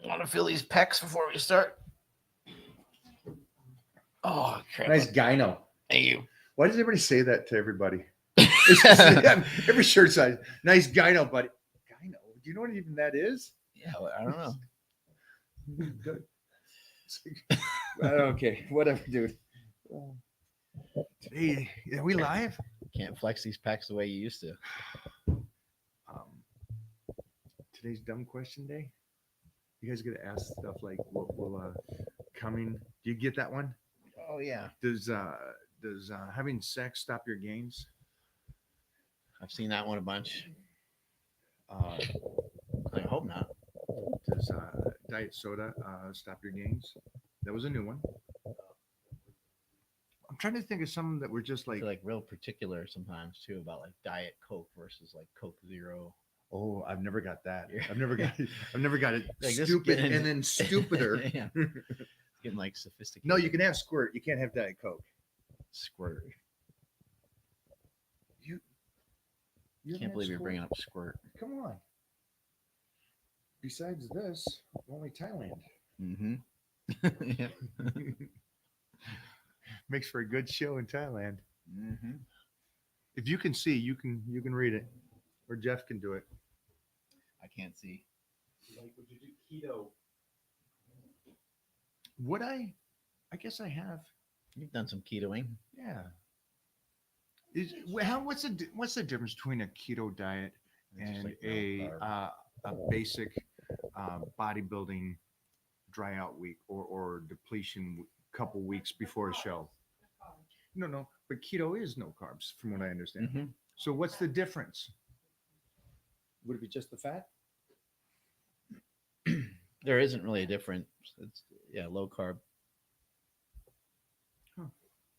Want to feel these pecs before we start? Oh, crap. Nice gyno. Thank you. Why does everybody say that to everybody? It's just, every shirt size. Nice gyno, buddy. Gyno. Do you know what even that is? Yeah, well, I don't know. Okay, whatever, dude. Today, are we live? Can't flex these pecs the way you used to. Today's dumb question day. You guys gonna ask stuff like, "What will coming?" Do you get that one? Oh yeah, Does having sex stop your gains? I've seen that one a bunch. Uh, I hope not. does diet soda stop your gains? That was a new one. I'm trying to think of some that were just I like, feel like real particular sometimes too about like Diet Coke versus like Coke Zero. oh, I've never got that. I've never got it. I've never got it. Like this Stupid getting- and then stupider. Yeah. Getting like sophisticated. No, you can have squirt. You can't have Diet Coke. Squirt. You Can't believe you're bringing up squirt. Come on. Besides this, only Thailand. Mm-hmm. Yeah. Makes for a good show in Thailand. Mm-hmm. If you can see, you can read it, or Jeff can do it. I can't see. Like, would you do keto? Would I? I guess I have. You've done some ketoing. Yeah. What's the difference between a keto diet It's just and like no carb. a basic bodybuilding dry out week or depletion couple weeks before a show? No, but keto is no carbs, from what I understand. Mm-hmm. So what's the difference? Would it be just the fat? There isn't really a difference. It's low carb. Huh.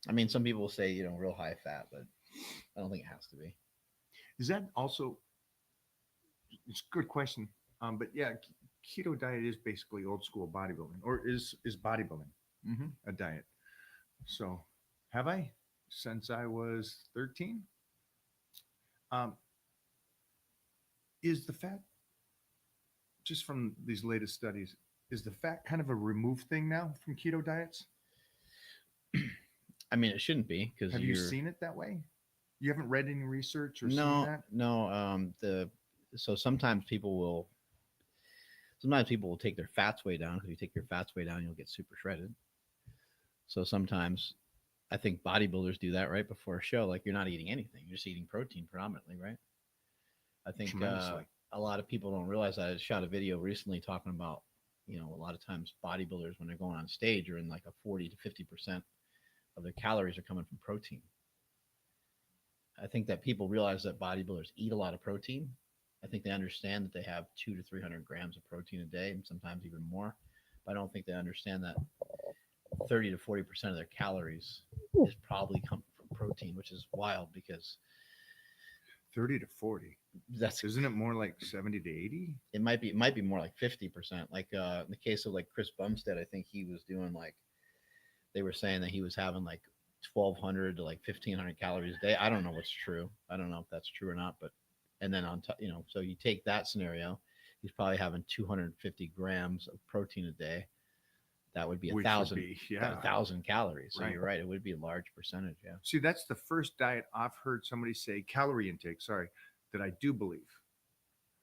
I mean, some people say real high fat, but I don't think it has to be. Is that also? It's a good question. But yeah, keto diet is basically old school bodybuilding, or is bodybuilding Mm-hmm. a diet? So, have I since I was 13? Is the fat, just from these latest studies, is the fat kind of a removed thing now from keto diets? I mean, it shouldn't be because Have you seen it that way? You haven't read any research or seen no, that? no. So sometimes people will take their fats way down because you take your fats way down, you'll get super shredded. So sometimes I think bodybuilders do that right before a show. Like you're not eating anything; you're just eating protein predominantly, right? I think Tremendously. a lot of people don't realize that. I shot a video recently talking about, a lot of times bodybuilders when they're going on stage are in like a 40 to 50% of their calories are coming from protein. I think that people realize that bodybuilders eat a lot of protein. I think they understand that they have 200 to 300 grams of protein a day, and sometimes even more. But I don't think they understand that 30 to 40% of their calories is probably coming from protein, which is wild because 30 to 40. that's Isn't it more like 70 to 80? it might be more like 50%. Like in the case of like Chris Bumstead, I think he was doing like they were saying that he was having like 1,200 to like 1,500 calories a day. I don't know what's true. I don't know if that's true or not. But and then on top, so you take that scenario, he's probably having 250 grams of protein a day. That would be Which would 1,000, be, yeah. 1,000 calories. So Right. you're right; it would be a large percentage. Yeah. See, that's the first diet I've heard somebody say, calorie intake, sorry, that I do believe.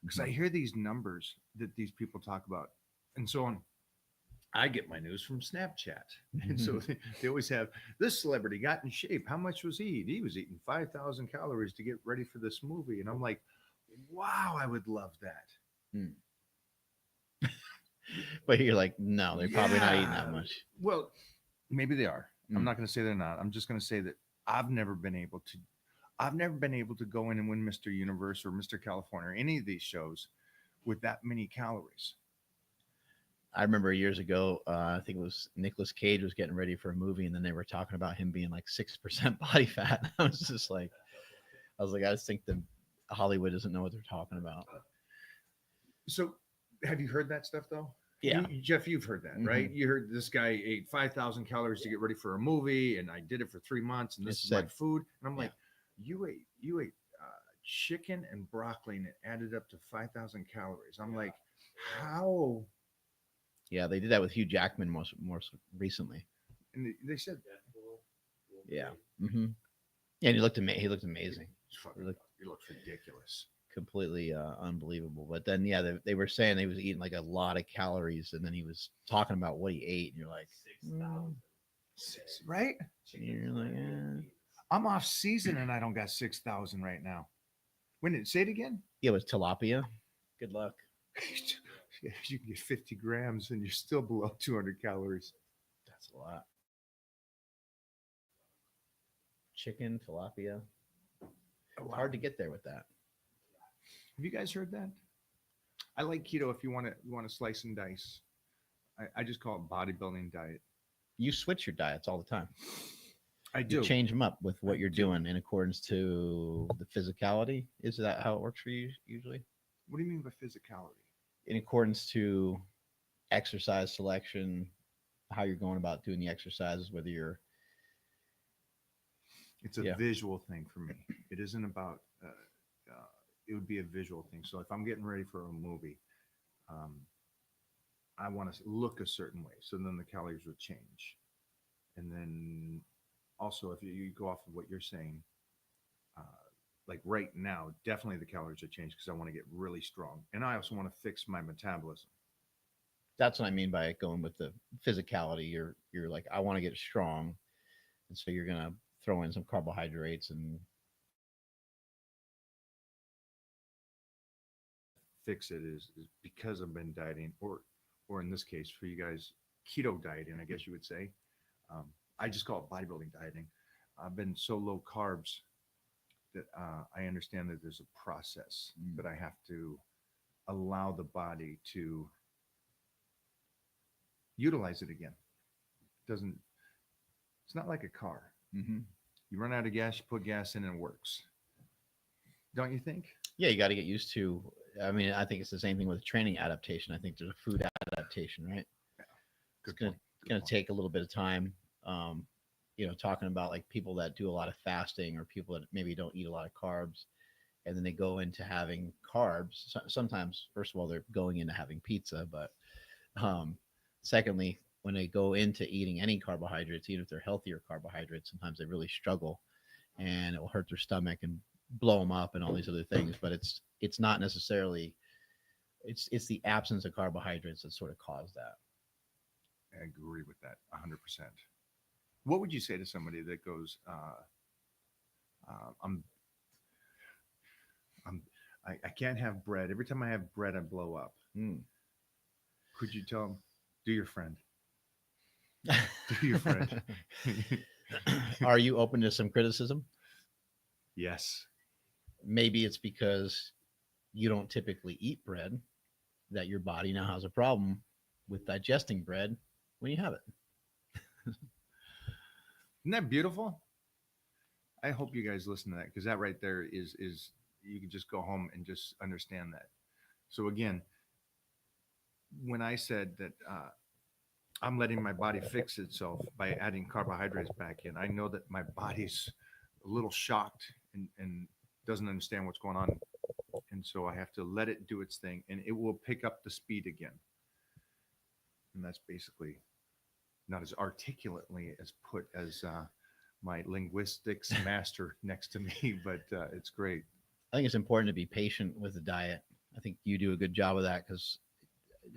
Because I hear these numbers that these people talk about. And so on. I get my news from Snapchat. And so they always have this celebrity got in shape. How much was he? He was eating 5,000 calories to get ready for this movie. And I'm like, wow, I would love that. But you're like, no, they're probably not eating that Yeah. much. Well, maybe they are. I'm Mm. not going to say they're not. I'm just going to say that I've never been able to go in and win Mr. Universe or Mr. California or any of these shows with that many calories. I remember years ago, I think it was Nicolas Cage was getting ready for a movie, and then they were talking about him being like 6% body fat. I was like, I just think that Hollywood doesn't know what they're talking about. So, have you heard that stuff though? Yeah. Jeff, you've heard that, right? You heard this guy ate 5,000 calories to get ready for a movie, and I did it for 3 months, and this is my food. And I'm like, you ate chicken and broccoli, and it added up to 5,000 calories. I'm like, how Yeah, they did that with Hugh Jackman most recently. And they said Yeah. Mm-hmm. Yeah, and he looked amazing. He looked he looks ridiculous. completely unbelievable. But then, yeah, they were saying he was eating like a lot of calories, and then he was talking about what he ate, and you're like, mm, Right? you're like, I'm off season and I don't got 6,000 right now. When did say it again? yeah, it was tilapia. Good luck. You can get 50 grams and you're still below 200 calories. That's a lot. Chicken tilapia. It's hard to get there with that. Have you guys heard that? I like keto if you want to slice and dice. I just call it bodybuilding diet. You switch your diets all the time. I You do. change them up with what I you're do. doing in accordance to the physicality. Is that how it works for you usually? What do you mean by physicality? In accordance to exercise selection, how you're going about doing the exercises, whether you're It's a yeah. visual thing for me. It isn't about. It would be a visual thing. So if I'm getting ready for a movie, um, I want to look a certain way. So then the calories would change. And then also, if you go off of what you're saying, uh, like right now, definitely the calories are changed because I want to get really strong. And I also want to fix my metabolism. That's what I mean by going with the physicality. You're like, I want to get strong, and so you're gonna throw in some carbohydrates and Fix it is because I've been dieting, or in this case for you guys, keto dieting, I guess you would say. Um, I just call it bodybuilding dieting. I've been so low carbs that I understand that there's a process that I have to allow the body to utilize it again. It doesn't. It's not like a car. mm-hmm. You run out of gas, you put gas in, and it works. Don't you think? Yeah, you got to get used to. I mean, I think it's the same thing with training adaptation. I think there's a food adaptation, right? It's Good gonna point. Good gonna point. take a little bit of time. Um, talking about like people that do a lot of fasting or people that maybe don't eat a lot of carbs, and then they go into having carbs. Sometimes, first of all, they're going into having pizza, but um, secondly, when they go into eating any carbohydrates, even if they're healthier carbohydrates, sometimes they really struggle, and it will hurt their stomach and blow them up and all these other things. But it's not necessarily it's the absence of carbohydrates that sort of caused that. I agree with that 100%. What would you say to somebody that goes, uh, I'm, I can't have bread. Every time I have bread, I blow up. Mm. Could you tell them, do your friend? Do your friend? Are you open to some criticism? Yes. Maybe it's because you don't typically eat bread that your body now has a problem with digesting bread when you have it. Isn't that beautiful? I hope you guys listen to that because that right there is you can just go home and just understand that. So again, when I said that I'm letting my body fix itself by adding carbohydrates back in, I know that my body's a little shocked and doesn't understand what's going on, and so I have to let it do its thing, and it will pick up the speed again. And that's basically not as articulately as put as my linguistics master next to me, but it's great. I think it's important to be patient with the diet. I think you do a good job of that because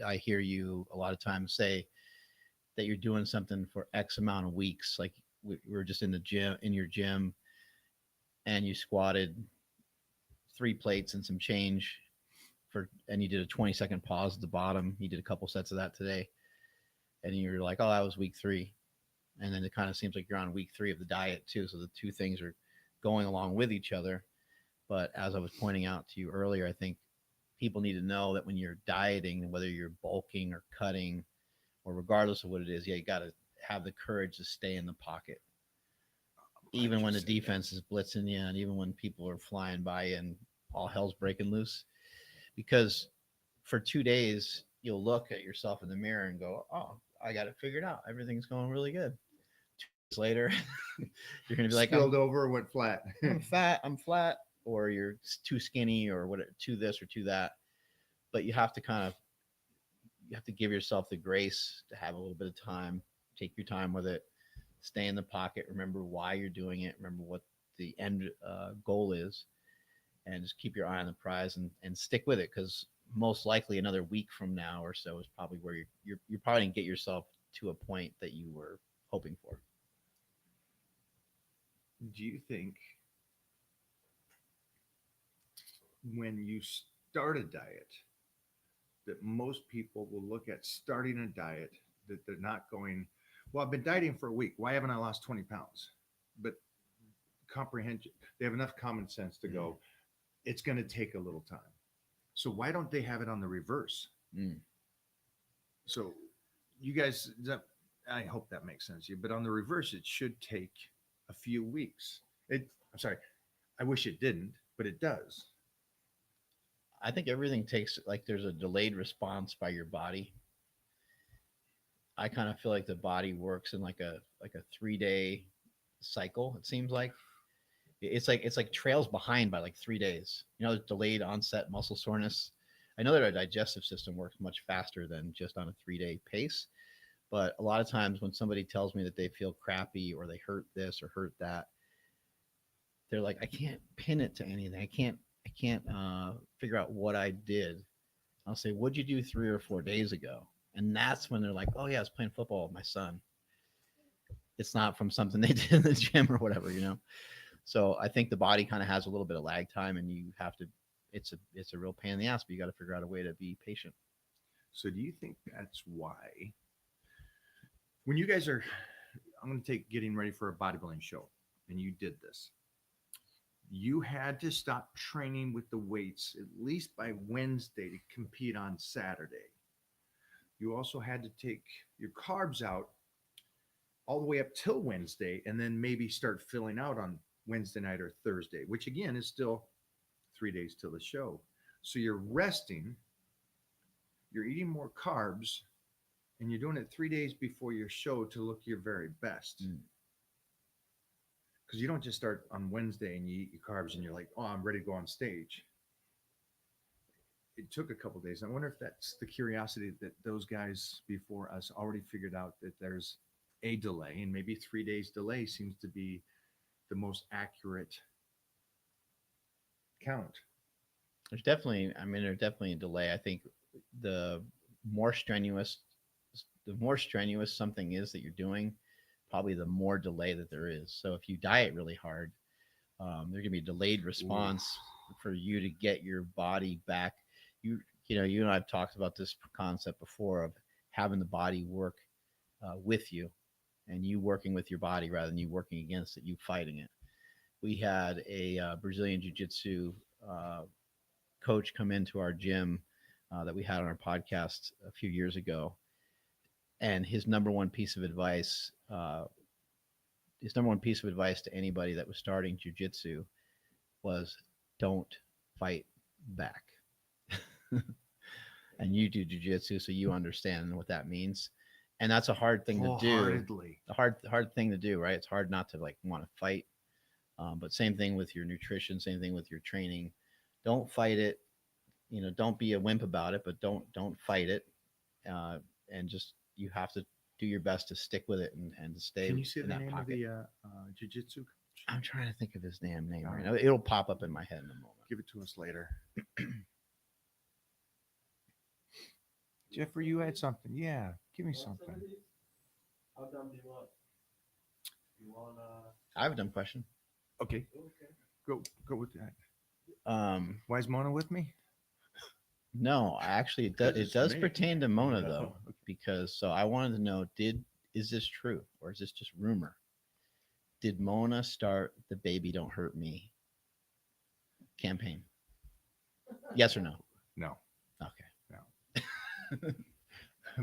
I hear you a lot of times say that you're doing something for X amount of weeks. Like we were just in the gym, in your gym, and you squatted 3 plates and some change and you did a 20-second pause at the bottom. You did a couple sets of that today, and you're like, oh, that was week 3. And then it kind of seems like you're on week 3 of the diet too. So the two things are going along with each other. But as I was pointing out to you earlier, I think people need to know that when you're dieting, whether you're bulking or cutting, or regardless of what it is, yeah, you got to have the courage to stay in the pocket, even when the defense is blitzing you, and even when people are flying by you and all hell's breaking loose. Because for 2 days, you'll look at yourself in the mirror and go, "Oh, I got it figured out. Everything's going really good." 2 days later, you're going to be like, spilled over, went flat. I'm fat, I'm flat, or you're too skinny, or what, too this or too that. But you have to kind of have to give yourself the grace to have a little bit of time, take your time with it, stay in the pocket, remember why you're doing it, remember what the end goal is, and just keep your eye on the prize and stick with it, because most likely another week from now or so is probably where you're probably going to get yourself to a point that you were hoping for. Do you think when you start a diet that most people will look at starting a diet that they're not going, well, I've been dieting for a week. Why haven't I lost 20 pounds? But comprehension, they have enough common sense to go, it's going to take a little time. So why don't they have it on the reverse? So you guys, I hope that makes sense to you, but on the reverse, it should take a few weeks. I'm sorry, I wish it didn't, but it does. I think everything takes, like, there's a delayed response by your body. I kind of feel like the body works in like a 3-day cycle. It seems like it's like trails behind by like 3 days. Delayed onset muscle soreness. I know that our digestive system works much faster than just on a 3-day pace, but a lot of times when somebody tells me that they feel crappy or they hurt this or hurt that, they're like, I can't pin it to anything. I can't figure out what I did. I'll say, what'd you do 3 or 4 days ago? And that's when they're like, oh yeah, I was playing football with my son. It's not from something they did in the gym or whatever. So I think the body kind of has a little bit of lag time, and you have to. It's a real pain in the ass, but you got to figure out a way to be patient. So do you think that's why when you guys are, I'm going to take getting ready for a bodybuilding show, and you did this, you had to stop training with the weights at least by Wednesday to compete on Saturday. You also had to take your carbs out all the way up till Wednesday, and then maybe start filling out on Wednesday night or Thursday, which again is still 3 days till the show. So you're resting, you're eating more carbs, and you're doing it 3 days before your show to look your very best. Because you don't just start on Wednesday and you eat your carbs and you're like, oh, I'm ready to go on stage. It took a couple of days. I wonder if that's the curiosity that those guys before us already figured out, that there's a delay, and maybe 3 days delay seems to be the most accurate count. There's definitely a delay. I think the more strenuous something is that you're doing, probably the more delay that there is. So if you diet really hard, there can be a delayed response for you to get your body back. You and I've talked about this concept before of having the body work with you, and you working with your body rather than you working against it, you fighting it. We had a Brazilian Jiu-Jitsu coach come into our gym that we had on our podcast a few years ago, and his number one piece of advice to anybody that was starting jiu-jitsu was, don't fight back. And you do jiu-jitsu, so you understand what that means. And that's a hard thing to do. The hard thing to do, right? It's hard not to like want to fight. But same thing with your nutrition, same thing with your training. Don't fight it. Don't be a wimp about it, but don't fight it. And just, you have to do your best to stick with it and to stay. Can you say in the that name pocket. of the jiu-jitsu coach? I'm trying to think of his name right now. It'll pop up in my head in a moment. Give it to us later. Jeffrey, you had something. Yeah, give me something. How dumb do you want? You want I have a dumb question. Okay, go with that. Why is Mona with me? No, actually, Because it it's does me. pertain to Mona Oh, though, okay. because so I wanted to know, is this true or is this just rumor? Did Mona start the Baby Don't Hurt Me campaign? Yes or no? No, Okay.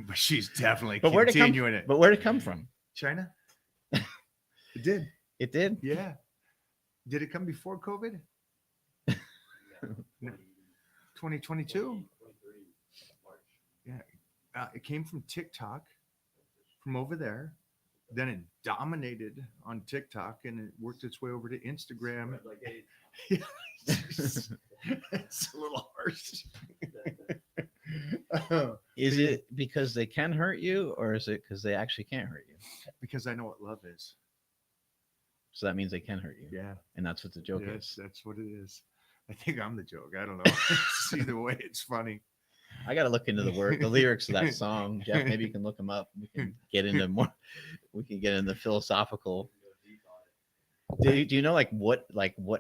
but she's definitely But where'd it come? continuing it. But where'd it come from? China? It did. It did. Yeah. Did it come before COVID? 2022? Yeah. It came from TikTok, from over there. Then it dominated on TikTok, and it worked its way over to Instagram. It's a little harsh. Is it because they can hurt you, or is it because they actually can't hurt you? Because I know what love is. So that means they can hurt you, Yeah. and that's what the joke Yes, is. that's what it is. I think I'm the joke. I don't know. Either way, it's funny. I got to look into the lyrics of that song, Jeff. Maybe you can look them up. We can get into more. We can get into philosophical. Do you know like what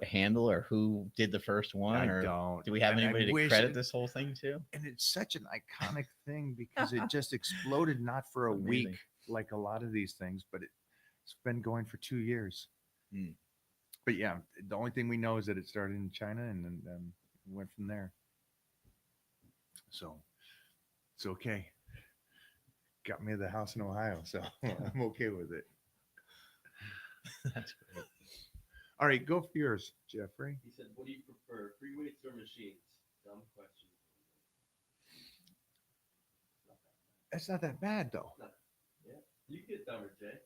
handle or who did the first one, I or don't. do we have And I anybody to wish credit it- this whole thing to? And it's such an iconic thing because it just exploded not for a Amazing. week like a lot of these things, but it's been going for 2 years. Hmm. But yeah, the only thing we know is that it started in China and then went from there. So it's okay. Got me the house in Ohio, so I'm okay with it. That's great. All right, go for yours, Jeffrey. He said, "What do you prefer, free weights or machines?" Dumb question. That's not that bad though. Yeah, you get dumber, Jay.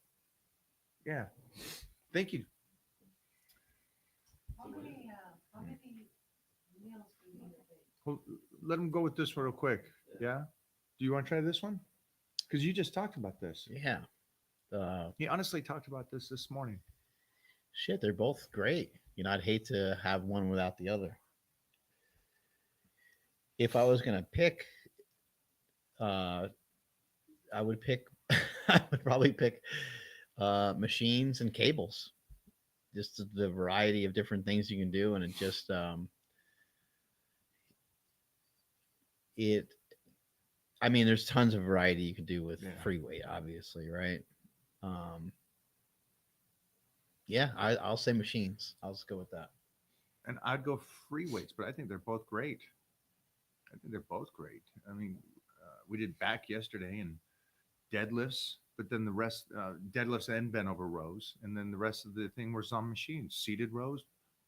Yeah. Thank you. How many meals do you eat a day? Well, let him go with this one real quick. Yeah. Do you want to try this one? Because you just talked about this. Yeah. He honestly talked about this morning. Shit, they're both great. You know, I'd hate to have one without the other. If I was gonna pick, I would pick. I would probably pick machines and cables. Just the variety of different things you can do, and it just it. I mean, there's tons of variety you can do with Yeah. free weight, obviously, right? Um, yeah, I'll say machines. I'll just go with that. And I'd go free weights, but I think they're both great. I think they're both great. I mean, we did back yesterday and deadlifts, but then the rest, deadlifts and bent over rows. And then the rest of the thing was on machines, seated rows,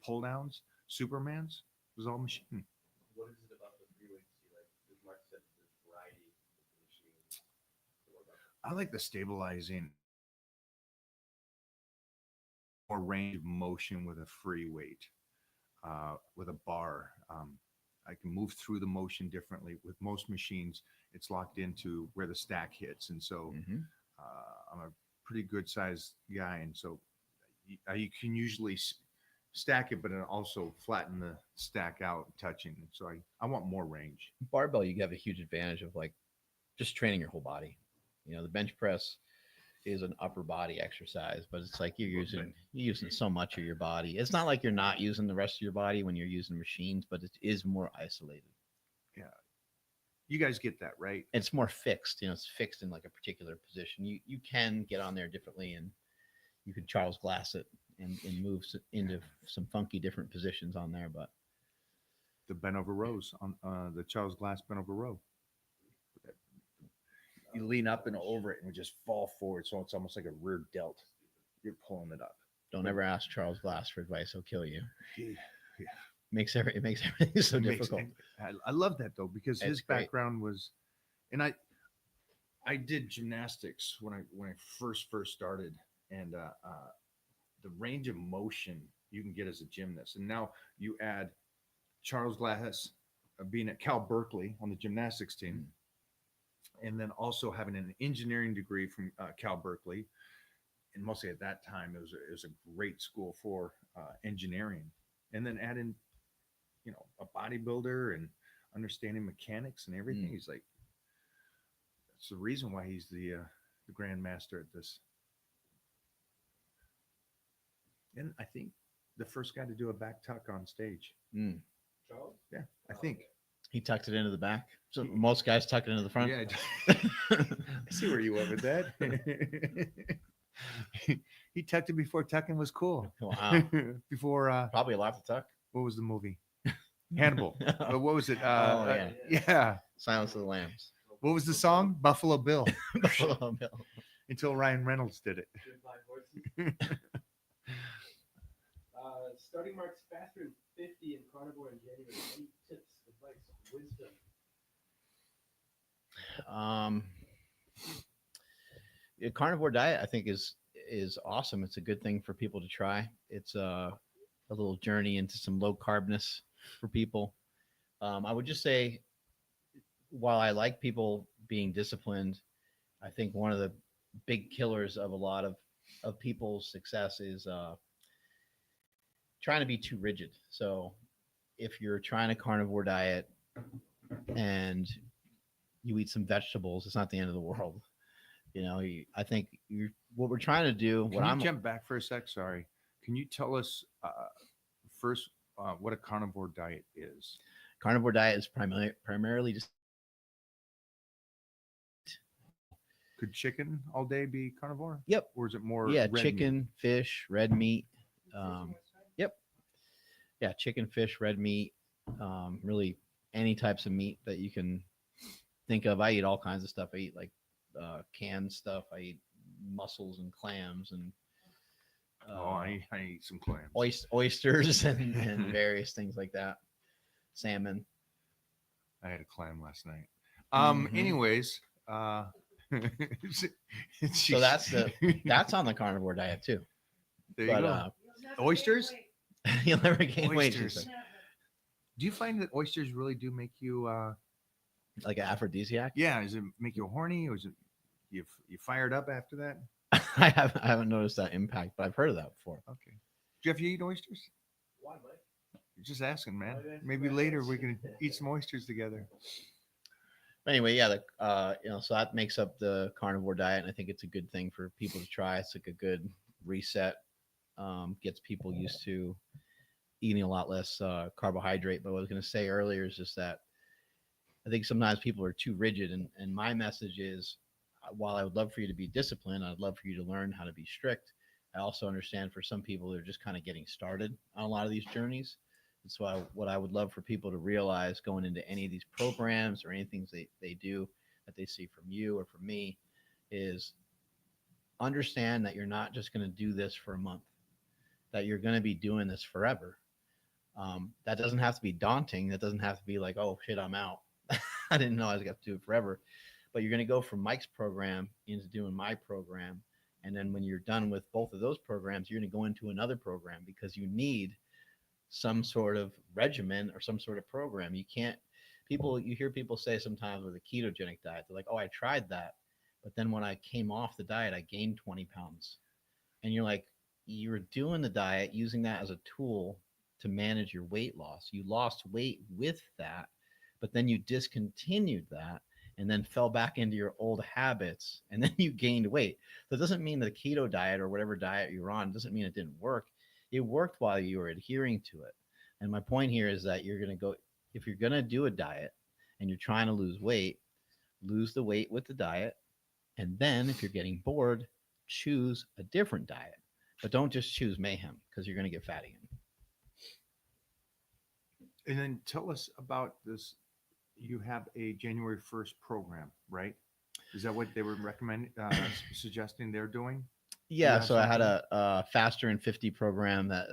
pull downs, Supermans was all machine. What is it about the free weights you like? As Mark said, there's variety with the machines. What about I like the stabilizing more range of motion with a free weight, with a bar. I can move through the motion differently. With most machines, it's locked into where the stack hits, and so Mm-hmm. I'm a pretty good sized guy, and so you can usually stack it, but then also flatten the stack out, touching. So I want more range. Barbell, you have a huge advantage of like just training your whole body. You know, the bench press is an upper body exercise, but it's like you're using so much of your body. It's not like you're not using the rest of your body when you're using machines, but it is more isolated. Yeah, you guys get that, right? It's more fixed. You know, it's fixed in like a particular position. You can get on there differently, and you can Charles Glass it and move into some funky different positions on there. But The bent over rows on the Charles Glass bent over row. You lean up and over it and we just fall forward. So it's almost like a rear delt. You're pulling it up. don't ever ask Charles Glass for advice; he'll kill you. Yeah. It makes everything so It makes- difficult. I love that though, because It's his great. background was, and I did gymnastics when I first started, and the range of motion you can get as a gymnast, and now you add Charles Glass being at Cal Berkeley on the gymnastics team, and then also having an engineering degree from Cal Berkeley, and mostly at that time it was a great school for engineering, and then add in, you know, a bodybuilder and understanding mechanics and everything. He's like, that's the reason why he's the grandmaster at this. And I think the first guy to do a back tuck on stage. Mm. Charles? Yeah, I think. He tucked it into the back. So most guys tuck it into the front. Yeah, I see where you went with that. He tucked it before tucking was cool. Wow. Before Probably a lot to tuck. what was the movie? Hannibal. What was it? Oh, yeah. Yeah. Silence of the Lambs. What was the song? Buffalo Bill. Buffalo Bill. Until Ryan Reynolds did it. Good blind horses. Starting marks faster than 50 in carnivore in January. Any tips, advice, wisdom? A carnivore diet, I think, is awesome. It's a good thing for people to try. It's a little journey into some low carbness for people. I would just say while I like people being disciplined, I think one of the big killers of a lot of people's success is trying to be too rigid. So if you're trying a carnivore diet and you eat some vegetables, it's not the end of the world. I think what we're trying to do. Can you jump back for a sec? Sorry. Can you tell us first what a carnivore diet is? Carnivore diet is primarily just Could chicken all day be carnivore? Yep. Or is it more Yeah, red chicken, meat? fish, red meat. Yep. Yeah, chicken, fish, red meat. Really any types of meat that you can think of. I eat all kinds of stuff. I eat like canned stuff. I eat mussels and clams and I eat some clams. oysters and various things like that. Salmon. I had a clam last night. Mhm. Anyways, So that's on the carnivore diet too. there you But go. You'll never Oysters? gain weight. you'll never gain weight. She Oysters. said. Never. Do you find that oysters really do make you? Like an aphrodisiac. Yeah, does it make you horny, or is it you fired up after that? I haven't noticed that impact, but I've heard of that before. Okay, Jeff, you eat oysters? Why, Mike? Just asking, man. Why did I answer Maybe that? later we can eat some oysters together. Anyway, yeah, so that makes up the carnivore diet, and I think it's a good thing for people to try. It's like a good reset, gets people used to eating a lot less carbohydrate. But what I was going to say earlier is just that I think sometimes people are too rigid, and my message is, while I would love for you to be disciplined, I'd love for you to learn how to be strict. I also understand for some people they're just kind of getting started on a lot of these journeys. And so what I would love for people to realize going into any of these programs or anything they do that they see from you or from me is understand that you're not just going to do this for a month, that you're going to be doing this forever. That doesn't have to be daunting. That doesn't have to be like, oh shit, I'm out. I didn't know I was going to do it forever. But you're going to go from Mike's program into doing my program. And then when you're done with both of those programs, you're going to go into another program because you need some sort of regimen or some sort of program. You hear people say sometimes with a ketogenic diet, they're like, oh, I tried that. But then when I came off the diet, I gained 20 pounds. And you're like, you were doing the diet using that as a tool to manage your weight loss. You lost weight with that, but then you discontinued that and then fell back into your old habits and then you gained weight. So it doesn't mean the keto diet or whatever diet you're on doesn't mean it didn't work. It worked while you were adhering to it. And my point here is that if you're going to do a diet and you're trying to lose weight, lose the weight with the diet. And then if you're getting bored, choose a different diet. But don't just choose mayhem because you're going to get fat again. And then tell us about this. You have a January 1st program, right? Is that what they were recommending, suggesting they're doing? Yeah, Yeah, so I had something. a Faster in 50 program that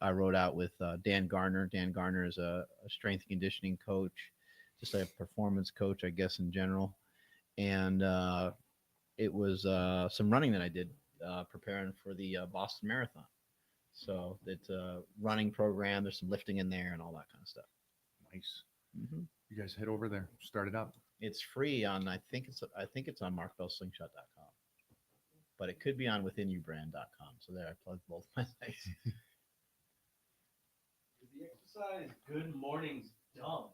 I wrote out with Dan Garner. Dan Garner is a strength and conditioning coach, just a performance coach, I guess, in general. And it was some running that I did preparing for the Boston Marathon. So it's a running program. There's some lifting in there and all that kind of stuff. Nice. Hmm. You guys head over there, start it up. It's free on I think it's on markbellslingshot.com, but it could be on withinyoubrand.com. So there, I plugged both my sites. Is the exercise good mornings dumb?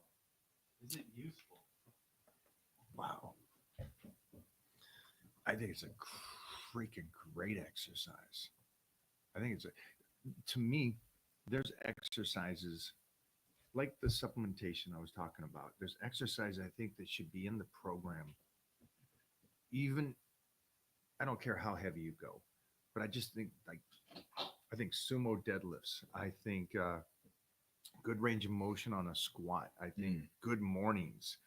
Is it useful? Wow. I think it's a freaking great exercise. I think to me, there's exercises like the supplementation I was talking about. There's exercise I think that should be in the program. Even, I don't care how heavy you go, but I just think I think sumo deadlifts. I think good range of motion on a squat. I think good mornings,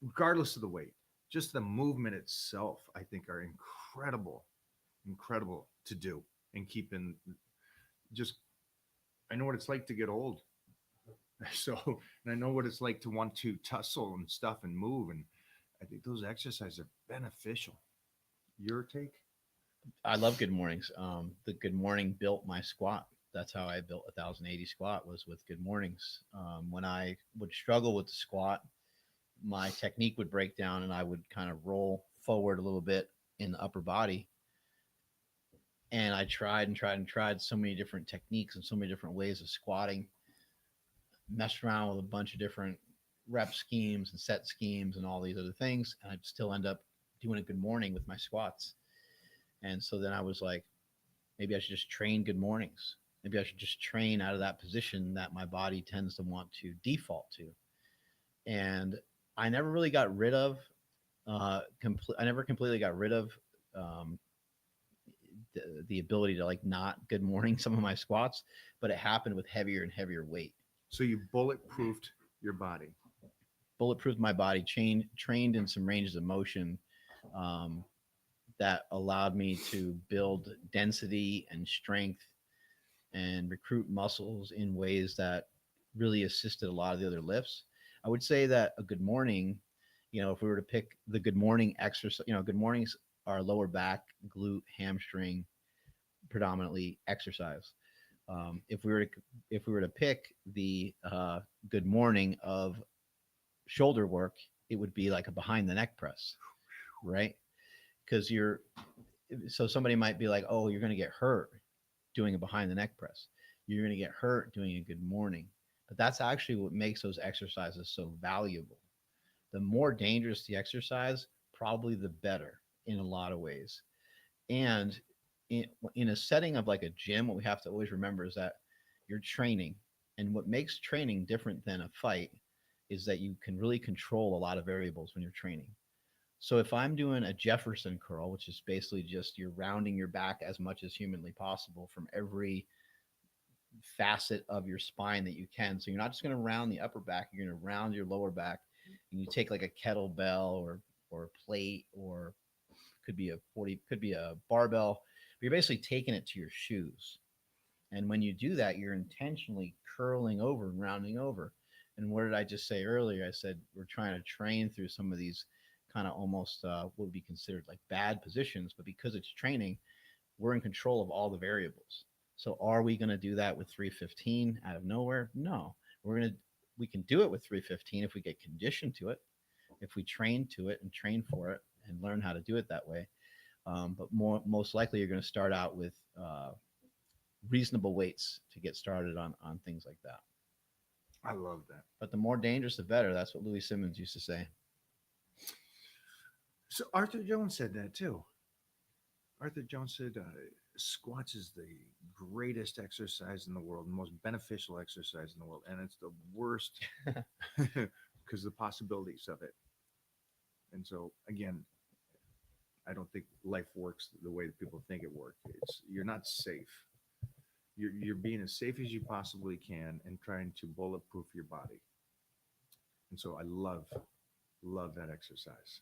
regardless of the weight, just the movement itself, I think are incredible to do and keep in. Just, I know what it's like to get old. So, and I know what it's like to want to tussle and stuff and move. And I think those exercises are beneficial. Your take? I love Good Mornings. The Good Morning built my squat. That's how I built 1,080 squat was with Good Mornings. When I would struggle with the squat, my technique would break down and I would kind of roll forward a little bit in the upper body. And I tried and tried and tried so many different techniques and so many different ways of squatting, messed around with a bunch of different rep schemes and set schemes and all these other things. And I'd still end up doing a good morning with my squats. And so then I was like, maybe I should just train good mornings. Maybe I should just train out of that position that my body tends to want to default to. And I never really got rid of, I never completely got rid of um, the ability to like not good morning some of my squats, but it happened with heavier and heavier weight. So you bulletproofed your body. Bulletproofed my body, trained in some ranges of motion um, that allowed me to build density and strength and recruit muscles in ways that really assisted a lot of the other lifts. I would say that a good morning, if we were to pick the good morning exercise, good mornings are lower back, glute, hamstring, predominantly exercise. If we were to pick the good morning of shoulder work, it would be like a behind the neck press, right? Because so somebody might be like, oh, you're going to get hurt doing a behind the neck press. You're going to get hurt doing a good morning. But that's actually what makes those exercises so valuable. The more dangerous the exercise, probably the better in a lot of ways. And in a setting of like a gym, what we have to always remember is that you're training. And what makes training different than a fight is that you can really control a lot of variables when you're training. So if I'm doing a Jefferson curl, which is basically just you're rounding your back as much as humanly possible from every facet of your spine that you can. So you're not just going to round the upper back, you're going to round your lower back. And you take like a kettlebell or a plate or could be a barbell, but you're basically taking it to your shoes. And when you do that, you're intentionally curling over and rounding over. And what did I just say earlier? I said we're trying to train through some of these kind of almost what would be considered like bad positions, but because it's training, we're in control of all the variables. So are we going to do that with 315 out of nowhere? No. We can do it with 315 if we get conditioned to it, if we train to it and train for it and learn how to do it that way. But most likely you're going to start out with reasonable weights to get started on things like that. I love that. But the more dangerous, the better. That's what Louis Simmons used to say. So Arthur Jones said that too. Arthur Jones said squats is the greatest exercise in the world, the most beneficial exercise in the world, and it's the worst because the possibilities of it. And so again, I don't think life works the way that people think it works. You're not safe. You're being as safe as you possibly can and trying to bulletproof your body. And so I love that exercise.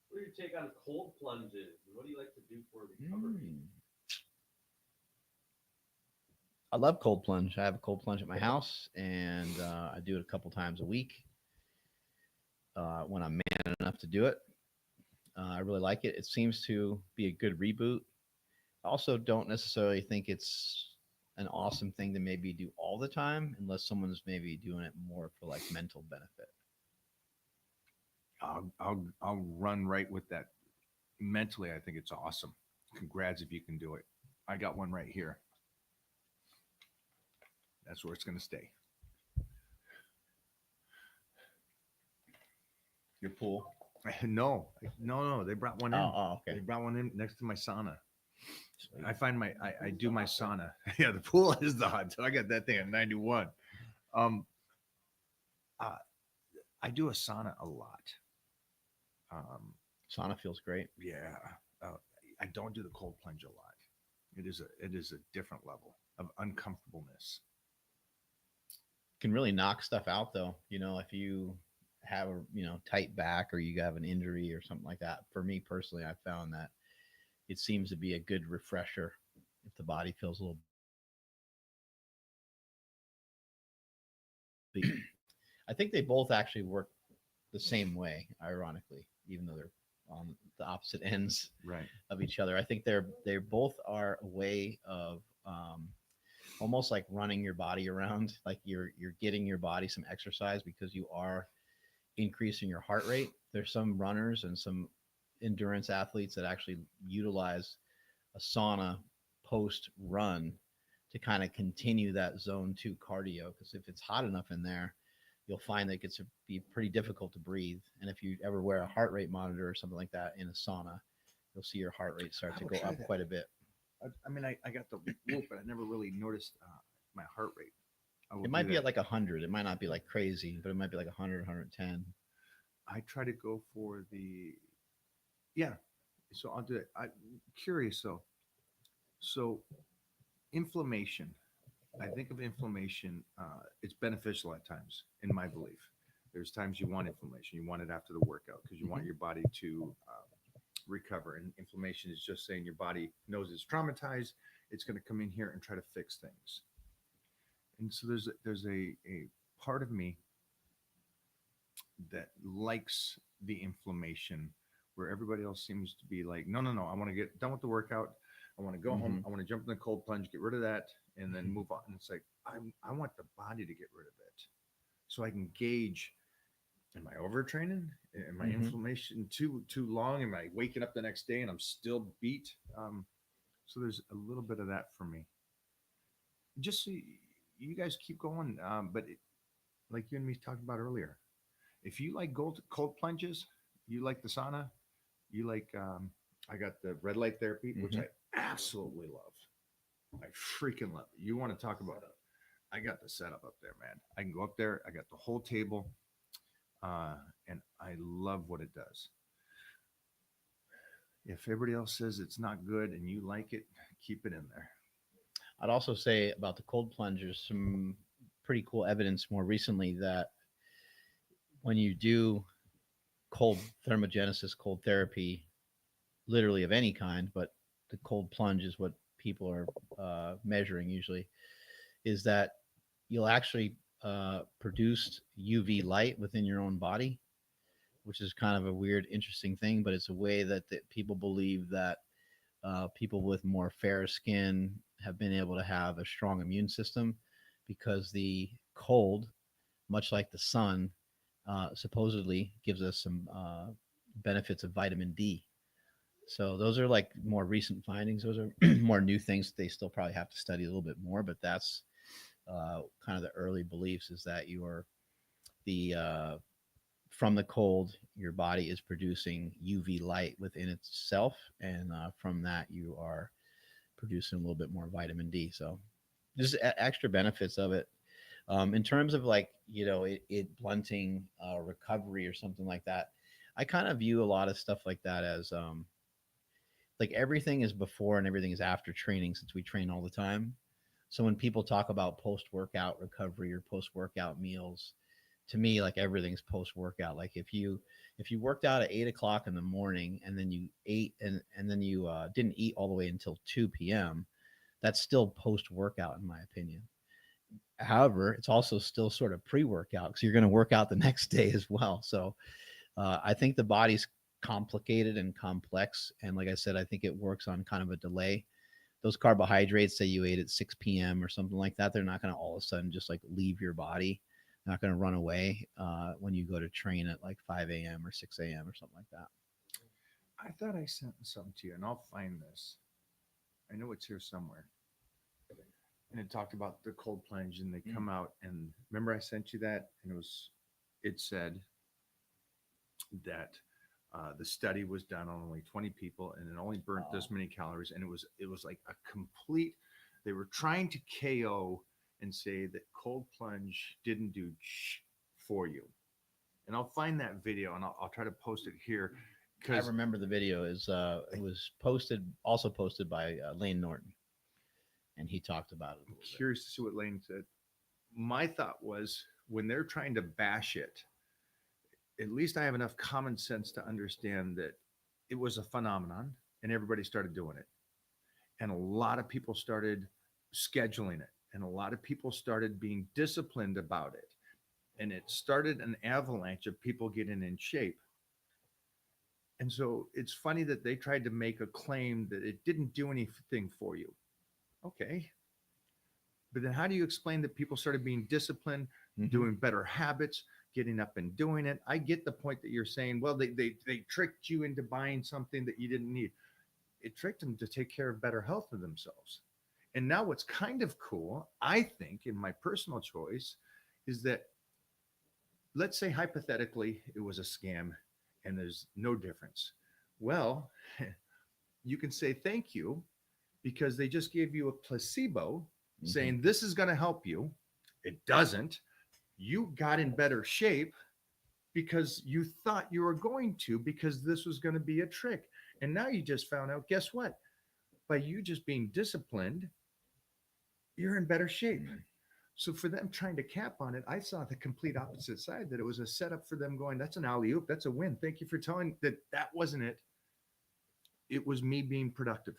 What are your take on cold plunges? What do you like to do for recovery? I love cold plunge. I have a cold plunge at my house, and I do it a couple times a week when I'm man enough to do it. I really like it. It seems to be a good reboot. I also don't necessarily think it's an awesome thing to maybe do all the time unless someone's maybe doing it more for like mental benefit. I'll run right with that. Mentally, I think it's awesome. Congrats if you can do it. I got one right here. That's where it's going to stay. Your pool? No. They brought one in. Oh, okay. They brought one in next to my sauna. I find I do my sauna. Yeah, the pool is the hot tub. I got that thing at 91. I do a sauna a lot. Sauna feels great. Yeah, I don't do the cold plunge a lot. It is a different level of uncomfortableness. Can really knock stuff out though. If you have a tight back or you have an injury or something like that. For me personally, I found that it seems to be a good refresher if the body feels a little. I think they both actually work the same way, ironically, even though they're on the opposite ends Right. of each other. I think they both are a way of almost like running your body around, like you're getting your body some exercise because you are increasing your heart rate. There's some runners and some endurance athletes that actually utilize a sauna post run to kind of continue that zone 2 cardio, because if it's hot enough in there, you'll find that it gets to be pretty difficult to breathe. And if you ever wear a heart rate monitor or something like that in a sauna, you'll see your heart rate start I to will go try up that. quite a bit. I mean, I got the whoop, but I never really noticed my heart rate. I will It do might be that. at like 100. It might not be like crazy, but it might be like 100, 110. I try to go for yeah. So I'll do it. I'm curious though. So inflammation. I think of inflammation. It's beneficial at times, in my belief. There's times you want inflammation. You want it after the workout because you want your body to recover. And inflammation is just saying your body knows it's traumatized. It's going to come in here and try to fix things. And so there's a part of me that likes the inflammation, where everybody else seems to be like, no, no, no, I want to get done with the workout. I want to go home. I want to jump in the cold plunge, get rid of that, and then move on. And it's like, I want the body to get rid of it so I can gauge, am I overtraining? Am I inflammation too long? Am I waking up the next day and I'm still beat? So there's a little bit of that for me. Just so you guys keep going, but like you and me talked about earlier, if you like cold plunges, you like the sauna, you like I got the red light therapy, which I absolutely love. I freaking love it. You want to talk about it? I got the setup up there, man. I can go up there. I got the whole table, and I love what it does. If everybody else says it's not good and you like it, keep it in there. I'd also say about the cold plungers, some pretty cool evidence more recently that when you do cold thermogenesis, cold therapy, literally of any kind, but the cold plunge is what people are measuring usually, is that you'll actually produce UV light within your own body, which is kind of a weird, interesting thing, but it's a way that people believe that people with more fair skin have been able to have a strong immune system because the cold, much like the sun, supposedly gives us some benefits of vitamin D. So those are like more recent findings. Those are more new things. They still probably have to study a little bit more, but that's kind of the early beliefs is that you are the from the cold, your body is producing UV light within itself, and from that, you are producing a little bit more vitamin D. So, just extra benefits of it. In terms of like it blunting recovery or something like that, I kind of view a lot of stuff like that as like everything is before and everything is after training since we train all the time. So when people talk about post workout recovery or post workout meals, to me like everything's post workout. Like if you worked out at 8 o'clock in the morning and then you ate and then you didn't eat all the way until 2 p.m., that's still post workout in my opinion. However, it's also still sort of pre workout because you're going to work out the next day as well. So I think the body's complicated and complex, and like I said, I think it works on kind of a delay. Those carbohydrates that you ate at 6 p.m. or something like that, they're not going to all of a sudden just like leave your body. They're not going to run away when you go to train at like 5 a.m. or 6 a.m. or something like that. I thought I sent something to you, and I'll find this. I know it's here somewhere. And it talked about the cold plunge, and they come out, and remember I sent you that, and it said that the study was done on only 20 people, and it only burnt this many calories, and it was like a complete. They were trying to KO and say that cold plunge didn't do for you, and I'll find that video and I'll try to post it here I because remember the video is it was also posted by Lane Norton, and he talked about it a I'm little bit. curious to see what Lane said. My thought was when they're trying to bash it, at least I have enough common sense to understand that it was a phenomenon and everybody started doing it. And a lot of people started scheduling it, and a lot of people started being disciplined about it. And it started an avalanche of people getting in shape. And so it's funny that they tried to make a claim that it didn't do anything for you. Okay. But then how do you explain that people started being disciplined, doing better habits, getting up and doing it. I get the point that you're saying, well, they tricked you into buying something that you didn't need. It tricked them to take care of better health of themselves. And now what's kind of cool, I think, in my personal choice, is that let's say hypothetically it was a scam and there's no difference. Well, you can say thank you because they just gave you a placebo saying this is going to help you. It doesn't. You got in better shape because you thought you were going to, because this was going to be a trick. And now you just found out, guess what? By you just being disciplined, you're in better shape. So for them trying to cap on it, I saw the complete opposite side, that it was a setup for them going, that's an alley oop. That's a win. Thank you for telling that that wasn't it. It was me being productive.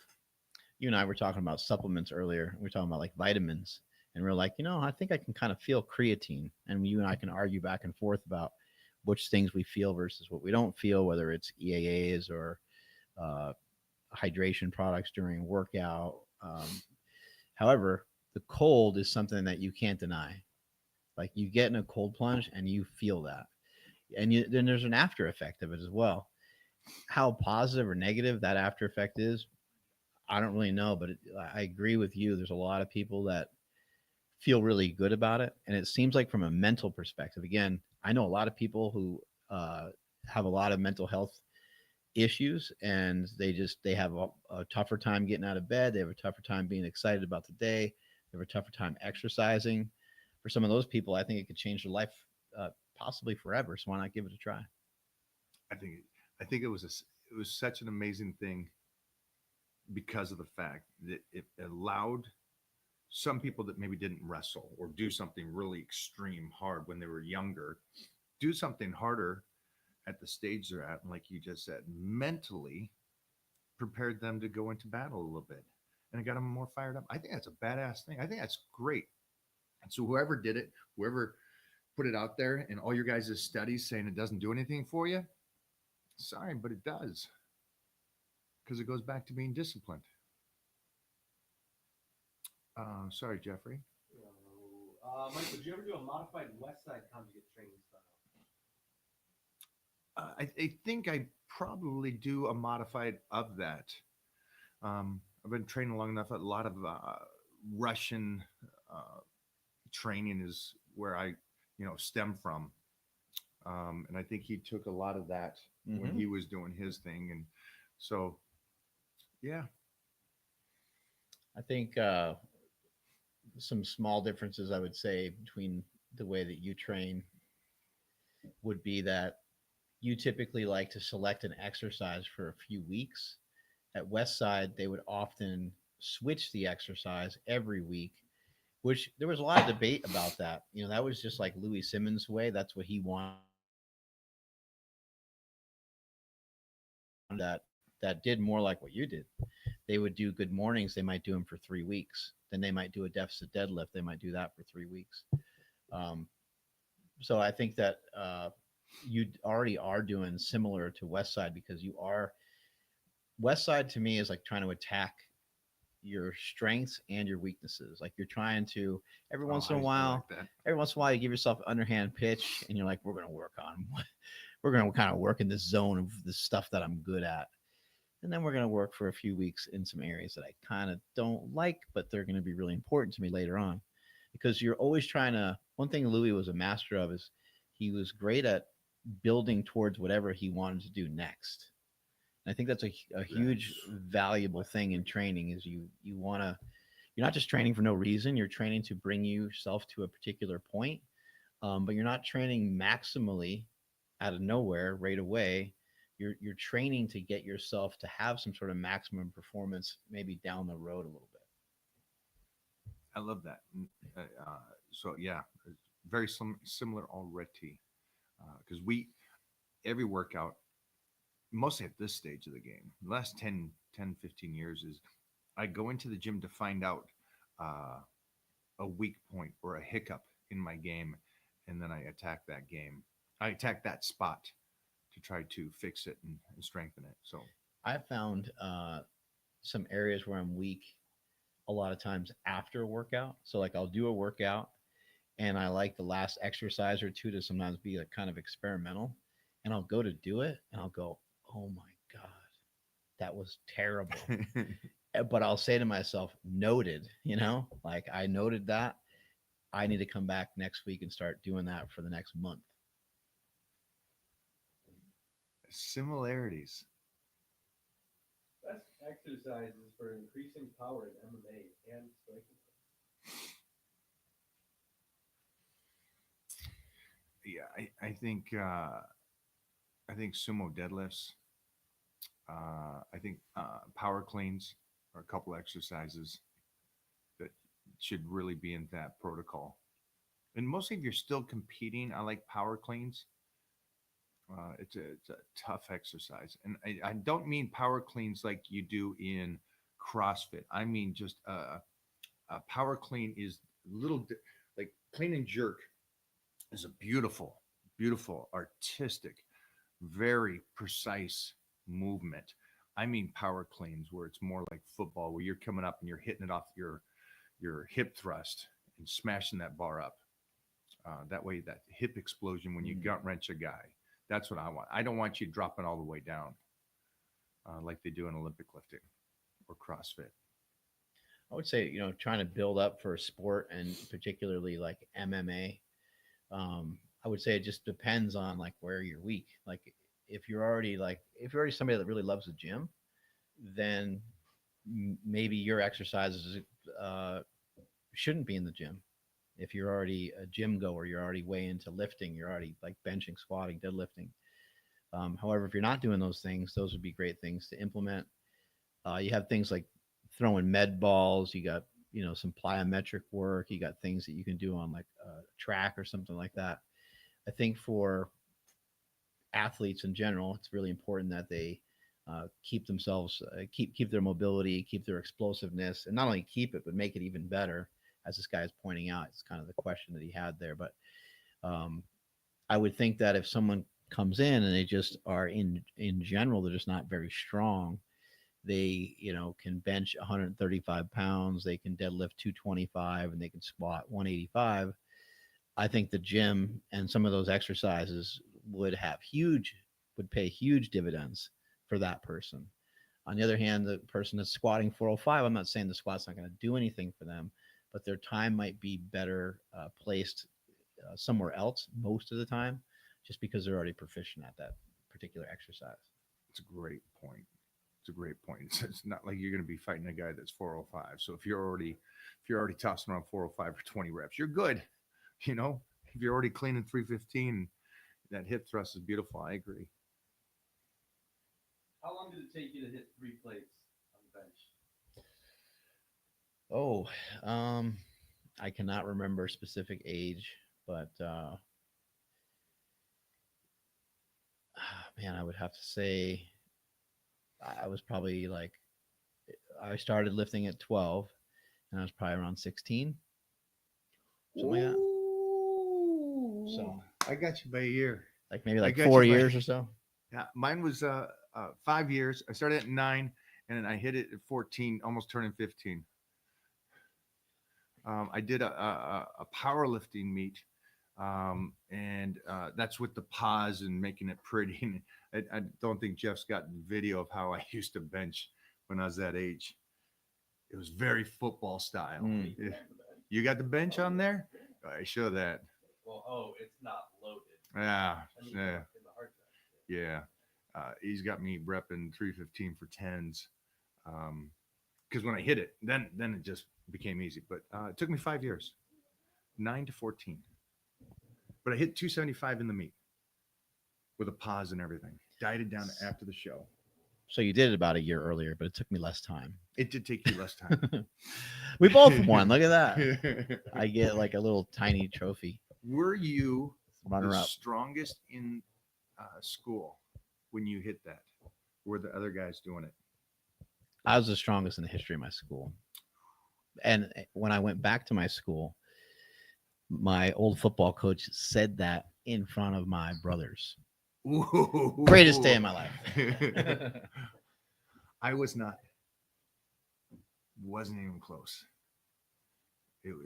You and I were talking about supplements earlier. We were talking about like vitamins, and we are like, I think I can kind of feel creatine, and you and I can argue back and forth about which things we feel versus what we don't feel, whether it's EAAs or uh, hydration products during workout. However, the cold is something that you can't deny. Like you get in a cold plunge and you feel that, and then there's an after effect of it as well. How positive or negative that after effect is, I don't really know, but I agree with you. There's a lot of people that feel really good about it, and it seems like from a mental perspective. Again, I know a lot of people who have a lot of mental health issues, and they have a tougher time getting out of bed. They have a tougher time being excited about the day. They have a tougher time exercising. For some of those people, I think it could change their life, possibly forever. So why not give it a try? I think I think it was such an amazing thing because of the fact that it allowed some people that maybe didn't wrestle or do something really extreme hard when they were younger, do something harder at the stage they're at. And like you just said, mentally prepared them to go into battle a little bit, and it got them more fired up. I think that's a badass thing. I think that's great. And so whoever did it, whoever put it out there, and all your guys' studies saying it doesn't do anything for you, sorry, but it does, because it goes back to being disciplined. Sorry, Jeffrey. Michael, did you ever do a modified West Side conjugate training style? I think I probably do a modified of that. I've been training long enough. A lot of Russian uh, training is where I, stem from, and I think he took a lot of that when he was doing his thing, and so yeah, I think some small differences I would say between the way that you train would be that you typically like to select an exercise for a few weeks. At Westside, they would often switch the exercise every week, which there was a lot of debate about that. That was just like Louis Simmons' way. That's what he wanted. That did more like what you did. They would do good mornings. They might do them for 3 weeks. Then they might do a deficit deadlift. They might do that for 3 weeks. Um, so I think that you already are doing similar to West Side, because you are West Side to me is like trying to attack your strengths and your weaknesses. Like you're trying to every oh, once in a I like while, that. every once in a while you give yourself an underhand pitch and you're like, we're gonna kind of work in this zone of the stuff that I'm good at. And then we're gonna work for a few weeks in some areas that I kind of don't like, but they're gonna be really important to me later on. Because you're always trying to one thing Louis was a master of is he was great at building towards whatever he wanted to do next. And I think that's a huge valuable thing in training is you want to you're not just training for no reason. You're training to bring yourself to a particular point, but you're not training maximally out of nowhere right away. You're training to get yourself to have some sort of maximum performance maybe down the road a little bit. I love that. So yeah, it's very similar already, because we every workout, mostly at this stage of the game, the last 10, 10, 15 years, is I go into the gym to find out uh, a weak point or a hiccup in my game, and then I attack that game. I attack that spot to try to fix it and strengthen it. So I found some areas where I'm weak a lot of times after a workout. So like I'll do a workout and I like the last exercise or two to sometimes be like kind of experimental, and I'll go to do it, and I'll go, "Oh my god, that was terrible." But I'll say to myself, "Noted," like I noted that. I need to come back next week and start doing that for the next month. Similarities. Best exercises for increasing power in MMA and striking. Yeah, I think sumo deadlifts. I think power cleans are a couple exercises that should really be in that protocol. And mostly if you're still competing, I like power cleans. It's a tough exercise, and I don't mean power cleans like you do in CrossFit. I mean just a power clean is like clean and jerk is a beautiful, beautiful, artistic, very precise movement. I mean power cleans where it's more like football, where you're coming up and you're hitting it off your hip thrust and smashing that bar up. That way, that hip explosion when you gut wrench a guy. That's what I want. I don't want you dropping all the way down like they do in Olympic lifting or CrossFit. I would say, trying to build up for a sport and particularly like MMA. I would say it just depends on like where you're weak. Like if you're already somebody that really loves the gym, then maybe your exercises uh, shouldn't be in the gym. If you're already a gym goer, you're already way into lifting, you're already like benching, squatting, deadlifting. However, if you're not doing those things, those would be great things to implement. You have things like throwing med balls. You got some plyometric work. You got things that you can do on like a track or something like that. I think for athletes in general, it's really important that they keep themselves, keep their mobility, keep their explosiveness, and not only keep it but make it even better. As this guy is pointing out, it's kind of the question that he had there. But um, I would think that if someone comes in and they just are in general, they're just not very strong. They can bench 135 pounds, they can deadlift 225, and they can squat 185. I think the gym and some of those exercises would pay huge dividends for that person. On the other hand, the person that's squatting 405, I'm not saying the squat's not going to do anything for them, but their time might be better placed somewhere else most of the time, just because they're already proficient at that particular exercise. It's a great point. It's a great point. It's not like you're going to be fighting a guy that's 405. So if you're already tossing around 405 for 20 reps, you're good. You know, if you're already cleaning 315, that hip thrust is beautiful. I agree. How long did it take you to hit 3 plates on the bench? Oh, I cannot remember a specific age, but man, I would have to say I was probably like I started lifting at 12, and I was probably around 16, something like that. So I got you by a year. like maybe I like got 4 years or so. Yeah, mine was 5 years. I started at 9, and then I hit it at 14, almost turning 15. I did a powerlifting meet, and that's with the pause and making it pretty. I don't think Jeff's got video of how I used to bench when I was that age. It was very football style. Mm. Yeah. You got the bench on there? I show that. Well, it's not loaded. Yeah, I mean, yeah, in the hard drive. yeah. He's got me repping 315 for tens. Because when I hit it, then it just became easy. But it took me 5 years, 9 to 14. But I hit 275 in the meet with a pause and everything. Dieted down after the show. So you did it about a year earlier, but it took me less time. It did take you less time. We both won. Look at that. I get like a little tiny trophy. Were you Runner the up. strongest in school when you hit that? Were the other guys doing it? I was the strongest in the history of my school. And when I went back to my school, my old football coach said that in front of my brothers. Ooh. Greatest day of my life. I was not. Wasn't even close. It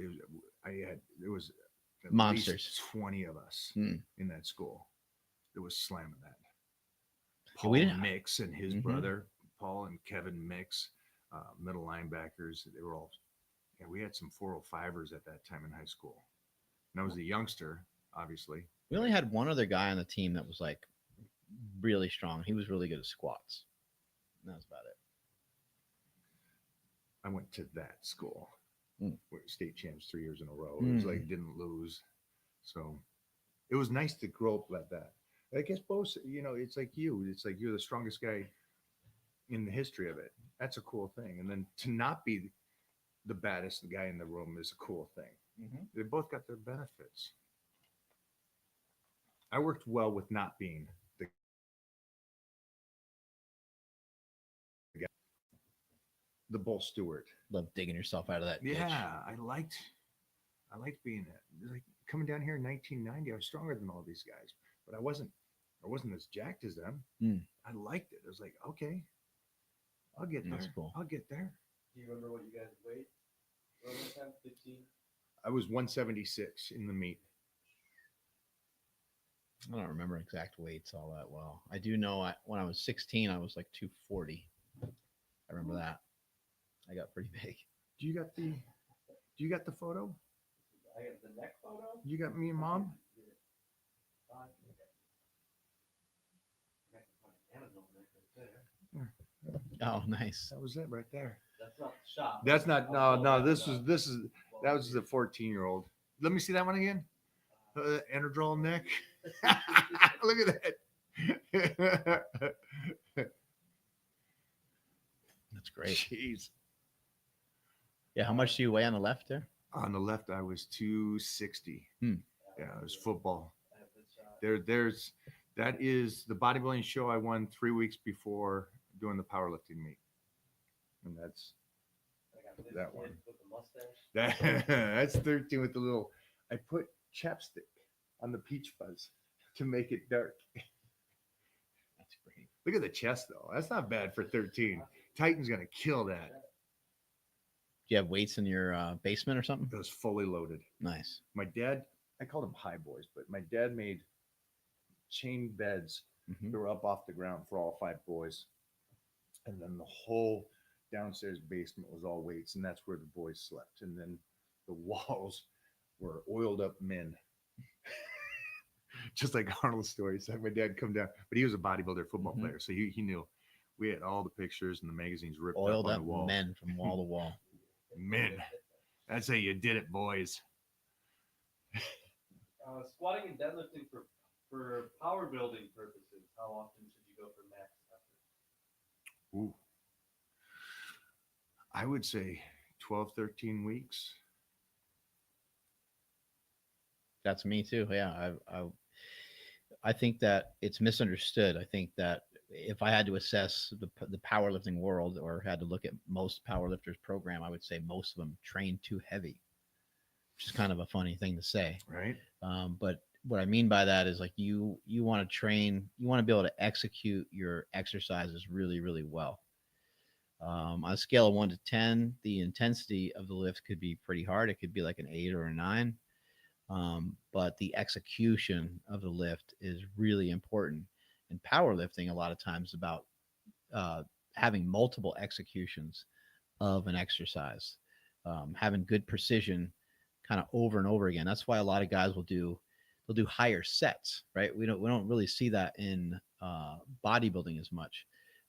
was at Monsters. least 20 of us Hmm. in that school that was slamming that. Yeah, Paul we didn't- Mix and his Mhm. brother, Paul and Kevin Mix, middle linebackers. They were all, yeah, we had some 405ers at that time in high school. And I was a youngster, obviously. We only had one other guy on the team that was like really strong. He was really good at squats. And that was about it. I went to that school. Mm. Where state champs 3 years in a row. It was like didn't lose. So it was nice to grow up like that. I guess both, it's like you. It's like you're the strongest guy in the history of it. That's a cool thing. And then to not be the baddest guy in the room is a cool thing. Mm-hmm. They both got their benefits. I worked well with not being the guy, the bull steward. Love digging yourself out of that ditch. Yeah, I liked being that. Like coming down here in 1990, I was stronger than all these guys, but I wasn't as jacked as them. Mm. I liked it. I was like, okay, I'll get there. That's cool. I'll get there. Do you remember what you guys weighed? Around that time, 15. I was 176 in the meet. I don't remember exact weights all that well. I do know when I was 16, I was like 240. I remember that. I got pretty big. Do you got the photo? I got the neck photo. You got me and mom? I can find Amazon neck right there. Oh, nice. That was it right there. That's not the shop. That's not I'll no. pull This up. was that was the 14-year-old. Let me see that one again. Enerdrol neck. Look at that. That's great. Jeez. Yeah, how much do you weigh on the left there? On the left, I was 260. Hmm. Yeah, it was football. I have this shot. That is the bodybuilding show I won 3 weeks before doing the powerlifting meet, and that's I got this that kid one. with the mustache. that's 13 with the little. I put chapstick on the peach fuzz to make it dark. That's great. Look at the chest though. That's not bad for 13. Titan's gonna kill that. Do you have weights in your basement or something? It was fully loaded. Nice. My dad, I called them high boys, but my dad made chain beds Mm-hmm. that were up off the ground for all 5 boys. And then the whole downstairs basement was all weights, and that's where the boys slept. And then the walls were oiled up men. Just like Arnold's stories. My dad come down, but he was a bodybuilder football Mhm. player, so he knew. We had all the pictures and the magazines ripped Oiled up on up the wall. men from wall to wall. Men. That's how you did it, boys. Squatting and deadlifting for power building purposes. How often should you go for max effort? Ooh. I would say 12, 13 weeks. That's me too. Yeah, I think that it's misunderstood. I think that if I had to assess the powerlifting world or had to look at most powerlifters program, I would say most of them train too heavy, which is kind of a funny thing to say. Right? But what I mean by that is like you want to train, you want to be able to execute your exercises really, really well. On a scale of 1 to 10, the intensity of the lift could be pretty hard. It could be like an 8 or a 9. But the execution of the lift is really important. And powerlifting, a lot of times, about having multiple executions of an exercise, having good precision, kind of over and over again. That's why a lot of guys they'll do higher sets, right? We don't really see that in bodybuilding as much.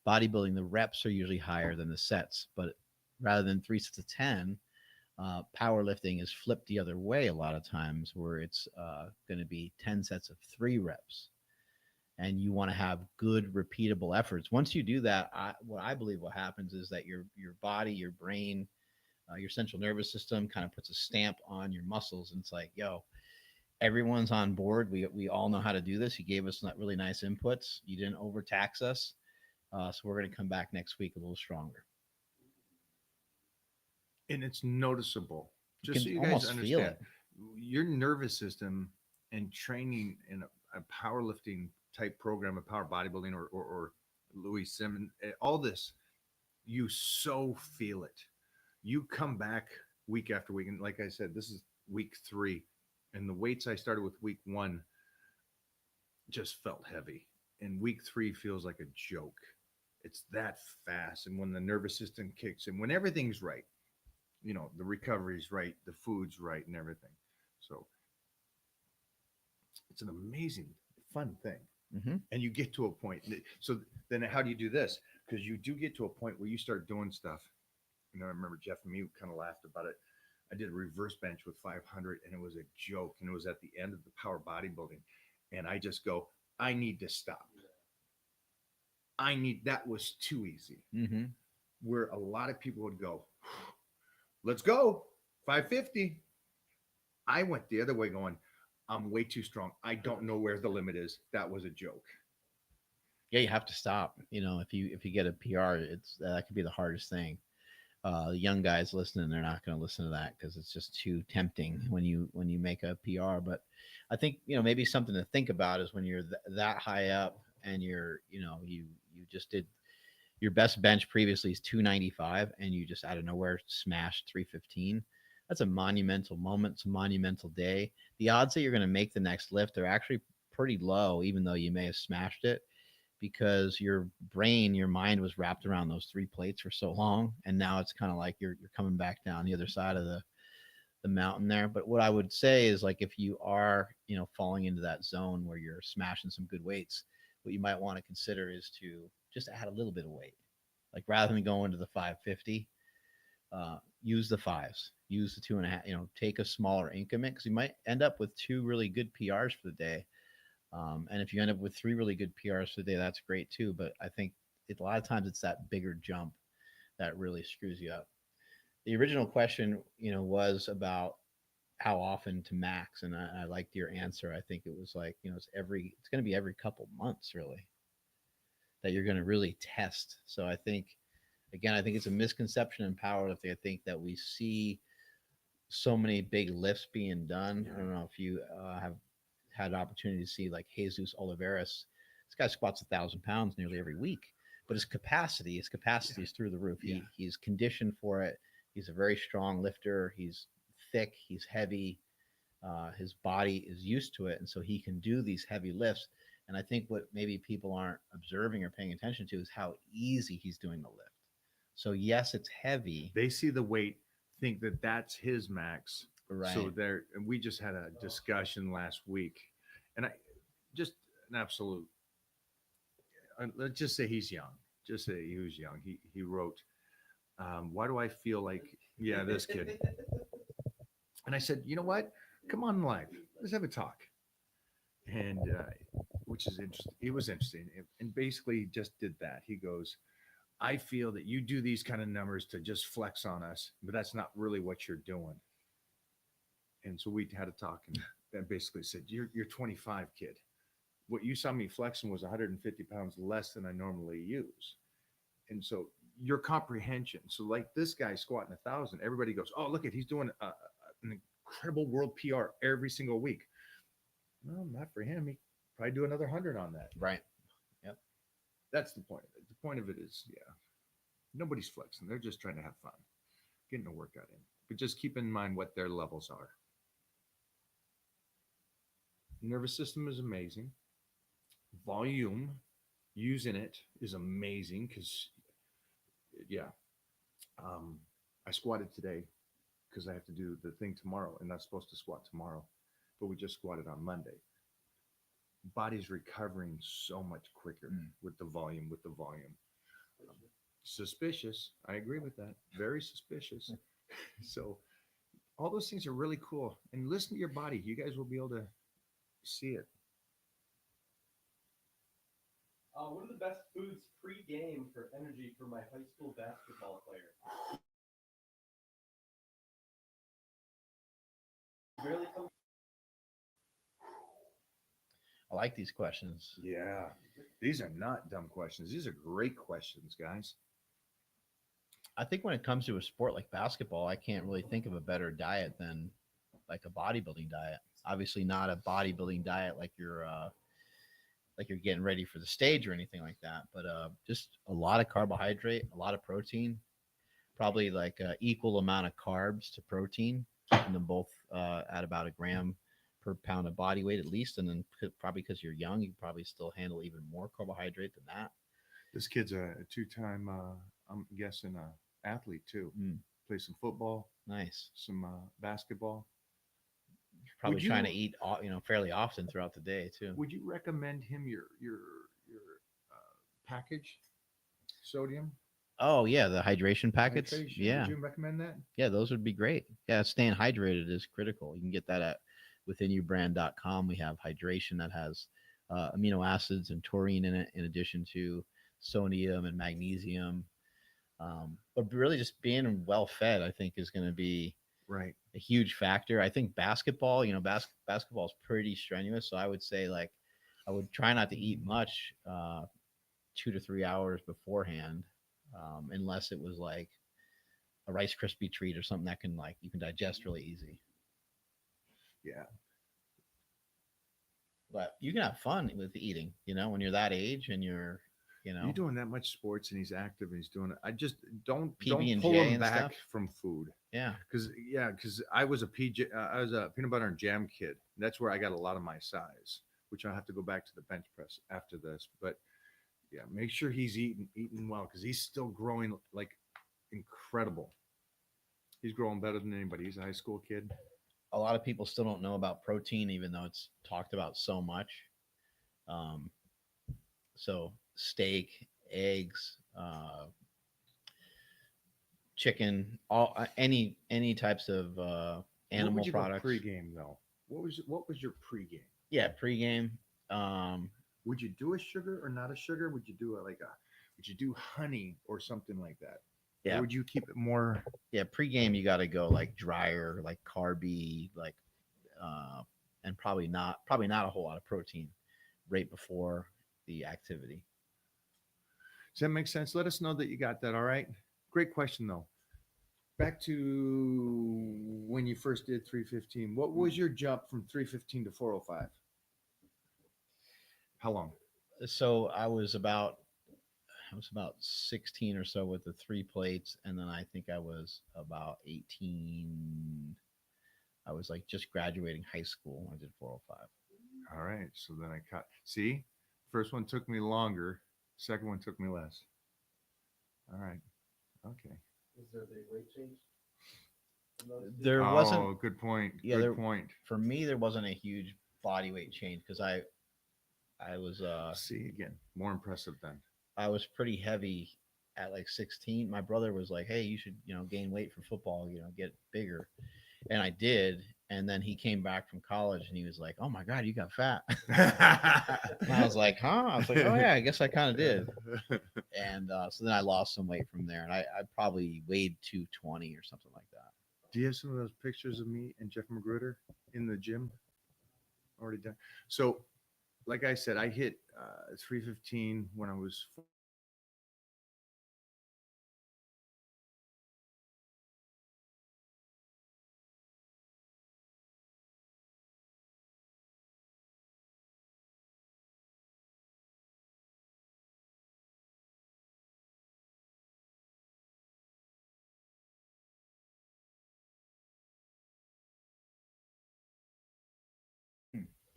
Bodybuilding, the reps are usually higher than the sets, but rather than 3 sets of 10. Powerlifting is flipped the other way a lot of times, where it's going to be 10 sets of 3 reps, and you want to have good repeatable efforts. Once you do that, what I believe what happens is that your body, your brain, your central nervous system kind of puts a stamp on your muscles, and it's like, yo, everyone's on board. We all know how to do this. You gave us really nice inputs. You didn't overtax us, so we're going to come back next week a little stronger. And it's noticeable. Just so can you guys almost feel understand, your nervous system and training in a powerlifting type program, a power bodybuilding or Louis Simmons, all this, you so feel it. You come back week after week, and like I said, this is week 3, And the weights I started with week 1 just felt heavy. And week 3 feels like a joke. It's that fast. And when the nervous system kicks in, when everything's right, the recovery's right, the food's right, and everything. So it's an amazing, fun thing. Hmm. And you get to a point. So then how do you do this? Because you do get to a point where you start doing stuff. I remember Jeff and me kind of laughed about it. I did a reverse bench with 500 and it was a joke. And it was at the end of the power bodybuilding. And I just go, I need to stop. That was too easy. Hmm. Where a lot of people would go, let's go, 550. I went the other way going, I'm way too strong. I don't know where the limit is. That was a joke. Yeah, you have to stop. If you get a PR, it's that could be the hardest thing. The young guys listening, they're not going to listen to that because it's just too tempting when you make a PR. But I think maybe something to think about is when you're that high up and you just did your best bench previously is 295 and you just out of nowhere smashed 315. That's a monumental moment. It's a monumental day. The odds that you're going to make the next lift are actually pretty low, even though you may have smashed it because your brain, your mind was wrapped around those three plates for so long. And now it's kind of like you're coming back down the other side of the mountain there. But what I would say is like if you are, falling into that zone where you're smashing some good weights, what you might want to consider is to just add a little bit of weight. Like rather than going to the 550, use the fives, use the 2.5, take a smaller increment because you might end up with two really good PRs for the day. And if you end up with three really good PRs for the day, that's great too. But I think a lot of times it's that bigger jump that really screws you up. The original question, was about how often to max, and I liked your answer. I think it was like, it's going to be every couple months really that you're going to really test. So I think, again, I think it's a misconception in powerlifting. I think that we see so many big lifts being done. I don't know if you have had an opportunity to see like Jesus Oliveras. This guy squats 1,000 pounds nearly every week, but his capacity is through the roof. He's conditioned for it. He's a very strong lifter. He's thick. He's heavy. His body is used to it, and so he can do these heavy lifts. And I think what maybe people aren't observing or paying attention to is how easy he's doing the lift. So yes, it's heavy, They see the weight, think that that's his max. right? So there, and we just had a discussion last week, and I just an absolute. Let's just say he's young. Just say he was young. He wrote, "Why do I feel like this kid?" And I said, "You know what? Come on live. Let's have a talk." And which is interesting. It was interesting, and basically he just did that. He goes, I feel that you do these kind of numbers to just flex on us, but that's not really what you're doing. And so we had a talk, and that basically said, you're 25, kid. What you saw me flexing was 150 pounds less than I normally use. And so your comprehension. So like this guy squatting 1,000, everybody goes, oh, look at, he's doing an incredible world PR every single week. No, not for him. He probably do another 100 on that. Right. Yep. That's the point of it. The point of it is, nobody's flexing. They're just trying to have fun, getting a workout in. But just keep in mind what their levels are. Nervous system is amazing. Volume, using it is amazing because, I squatted today because I have to do the thing tomorrow, and I'm supposed to squat tomorrow, but we just squatted on Monday. Body's recovering so much quicker with the volume. Suspicious. I agree with that. Very suspicious. So all those things are really cool. And listen to your body. You guys will be able to see it. What are the best foods pre-game for energy for my high school basketball player? Barely come. I like these questions. Yeah. These are not dumb questions. These are great questions, guys. I think when it comes to a sport like basketball, I can't really think of a better diet than like a bodybuilding diet. Obviously, not a bodybuilding diet like you're getting ready for the stage or anything like that, but just a lot of carbohydrate, a lot of protein, probably like equal amount of carbs to protein, keeping them both at about a gram per pound of body weight at least, and then probably because you're young, you probably still handle even more carbohydrate than that. This kid's a two-time, I'm guessing, athlete too. Mm, Play some football, nice. some basketball. Probably Would trying to you eat, fairly often throughout the day too. would you recommend him your package sodium Oh yeah, the hydration packets. hydration? Would Yeah, you recommend that? yeah, those would be great. Yeah, staying hydrated is critical. You can get that at withinyoubrand.com. We have hydration that has amino acids and taurine in it, in addition to sodium and magnesium. But really, just being well fed, I think, is going to be Right. a huge factor. I think basketball, basketball is pretty strenuous. So I would say, like, I would try not to eat much 2 to 3 hours beforehand, unless it was like a Rice Krispie treat or something that can, like, you can digest really easy. Yeah. But you can have fun with eating, when you're that age and You're doing that much sports and he's active and he's doing it. I just don't PB&J pull him and back stuff. from food. yeah. Because I was I was a peanut butter and jam kid. That's where I got a lot of my size, which I'll have to go back to the bench press after this. But yeah, make sure he's eating well because he's still growing like incredible. He's growing better than anybody. He's a high school kid. A lot of people still don't know about protein, even though it's talked about so much. Um, so steak, eggs, chicken, any types of What would animal you products. go pregame though? What was your pregame? Yeah, pregame. Um, Would you do a sugar or not a sugar? Would you do would you do honey or something like that? yeah, Or would you keep it more? yeah. Pregame, you got to go like drier, like carby, like, uh, and probably not a whole lot of protein right before the activity. Does that make sense? Let us know that you got that. All right. Great question though. Back to when you first did 315. What was your jump from 315 to 405? How long? So I was about 16 or so with the 3 plates, and then I think I was about 18. I was like just graduating high school when I did 405. All right. So then I cut. See, first one took me longer. Second one took me less. All right. Okay. Is there the weight change? in those two? There wasn't. Oh, good point. Yeah, Good point. For me, there wasn't a huge body weight change because I was See again, more impressive then. I was pretty heavy at like 16. My brother was like, "Hey, you should gain weight for football. Get bigger," and I did. And then he came back from college and he was like, "Oh my god, you got fat." And I was like, "Huh?" I was like, "Oh yeah, I guess I kind of did." And so then I lost some weight from there, and I probably weighed 220 or something like that. Do you have some of those pictures of me and Jeff Magruder in the gym? Already done. So, like I said, I hit 315 when I was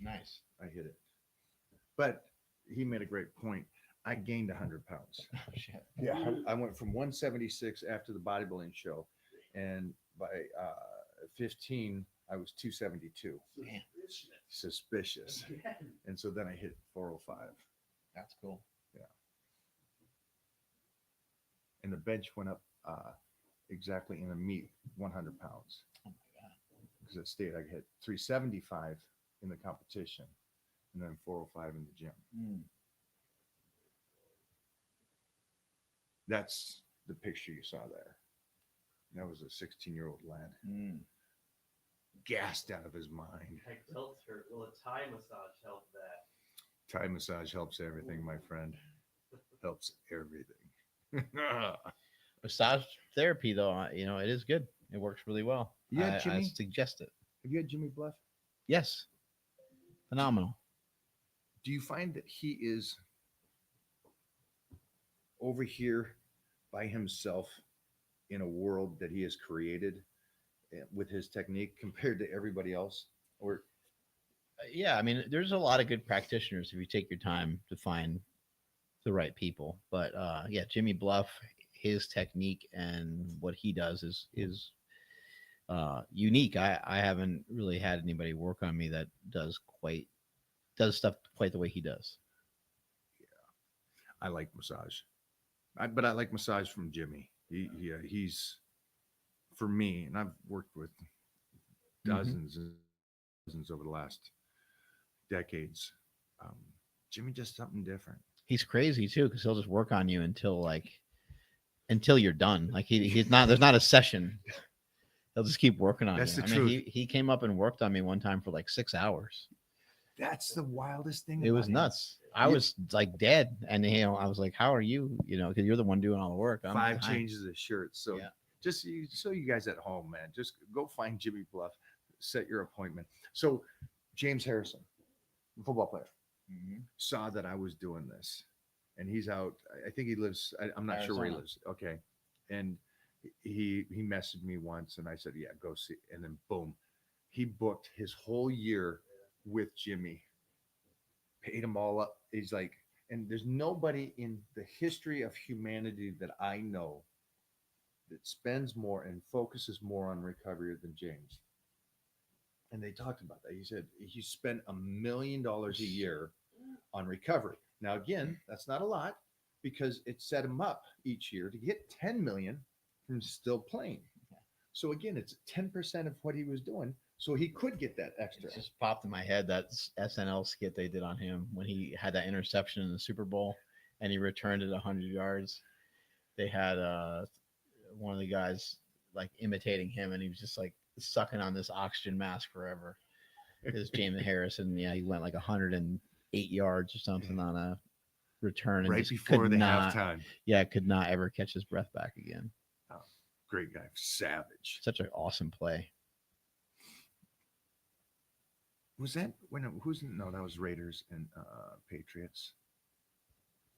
Nice. I hit it. But he made a great point. I gained 100 pounds. Oh shit. Yeah, I went from 176 after the bodybuilding show, and by 15, I was 272. Damn. Suspicious. And so then I hit 405. That's cool. And the bench went up exactly in the meet 100 pounds. Oh my god. Because it stayed, I hit 375 in the competition and then 405 in the gym. Mm. That's the picture you saw there. That was a 16-year-old lad, Mm. gassed out of his mind. My delts hurt. Will a Thai massage help that? Thai massage helps everything, my friend. Helps everything. Massage therapy, though, it is good. It works really well. Yeah, I Jimmy? suggest it. Have you had Jimmy Bluff? Yes. Phenomenal. Do you find that he is over here by himself in a world that he has created with his technique compared to everybody else? Or Yeah, I mean, there's a lot of good practitioners if you take your time to find the right people. But yeah, Jimmy Bluff, his technique and what he does is unique. I haven't really had anybody work on me that does stuff quite the way he does. I like massage, but I like massage from Jimmy. He's for me, and I've worked with Hmm. dozens and dozens over the last decades. Um, Jimmy does something different. He's crazy too because he'll just work on you until you're done. Like he's not there's not a session. He'll just keep working on That's you. the I mean, truth. he came up and worked on me one time for like 6 hours. That's the wildest thing It about was him. nuts. I You- was like dead, and I was like, "How are you?" Because you're the one doing all the work. I'm Five dying. changes of shirts. So Yeah. so you guys at home, man, just go find Jimmy Bluff, set your appointment. So James Harrison, football player, Mhm. saw that I was doing this, and he's out. I think he lives. I'm not sure where he Arizona. lives. Okay, and he messaged me once, and I said, "Yeah, go see." And then boom, he booked his whole year with Jimmy, paid him all up. He's like, and there's nobody in the history of humanity that I know that spends more and focuses more on recovery than James. And they talked about that. He said he spent $1 million a year on recovery. Now, again, that's not a lot because it set him up each year to get 10 million from still playing. So again, it's 10% of what he was doing. So he could get that extra. It just popped in my head that SNL skit they did on him when he had that interception in the Super Bowl and he returned it 100 yards. They had one of the guys like imitating him, and he was just like sucking on this oxygen mask forever. Because James Harrison, yeah, he went like 108 yards or something on a return and Right just before could the not, halftime. yeah, could not ever catch his breath back again. Oh, great guy. Savage. Such an awesome play. Was that when who's no, that was Raiders and Patriots.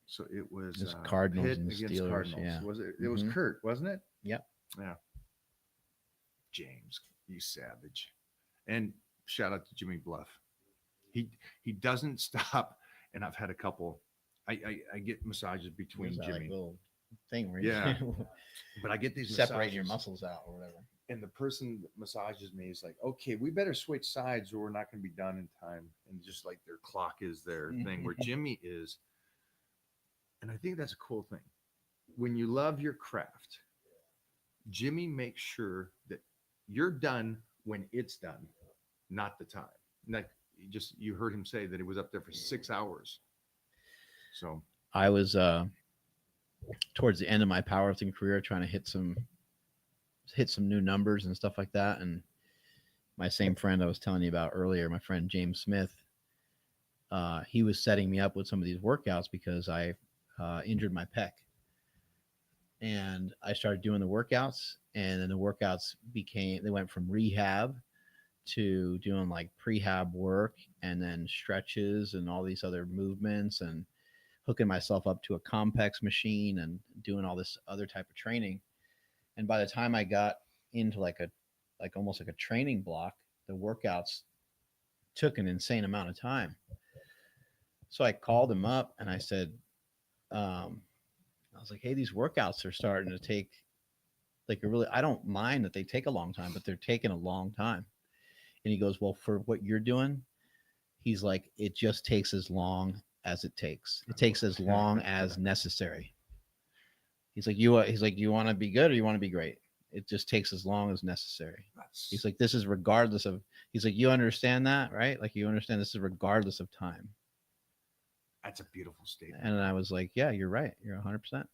So it was It's Cardinals Pitt and the against Steelers. Cardinals. Yeah. Was it? It was Mhm. Kurt, wasn't it? Yep. Yeah. James, you savage. And shout out to Jimmy Bluff. He doesn't stop. And I've had a couple. I get massages between There's that Jimmy. like little thing where Yeah. you But I get these separate your massages, muscles out or whatever. and the person that massages me is like, okay, we better switch sides or we're not going to be done in time. And just like their clock is their thing, where Jimmy is. And I think that's a cool thing. When you love your craft, Jimmy makes sure that you're done when it's done, not the time. Like you heard him say that he was up there for 6 hours. So I was towards the end of my powerlifting career trying to hit some new numbers and stuff like that. And my same friend I was telling you about earlier, my friend James Smith, he was setting me up with some of these workouts because I injured my pec. And I started doing the workouts, and then the workouts they went from rehab to doing like prehab work and then stretches and all these other movements and hooking myself up to a complex machine and doing all this other type of training. And by the time I got into like almost like a training block, the workouts took an insane amount of time. So I called him up and I said, I was like, hey, these workouts are starting to take like a really, I don't mind that they take a long time, but they're taking a long time. And he goes, well, for what you're doing, he's like, it just takes as long as it takes. It takes as long as necessary. He's like, you want to be good or you want to be great? It just takes as long as necessary. He's like, this is regardless of, he's like, you understand that, right? Like, you understand this is regardless of time. that's a beautiful statement. And I was like, yeah, you're right. You're 100%.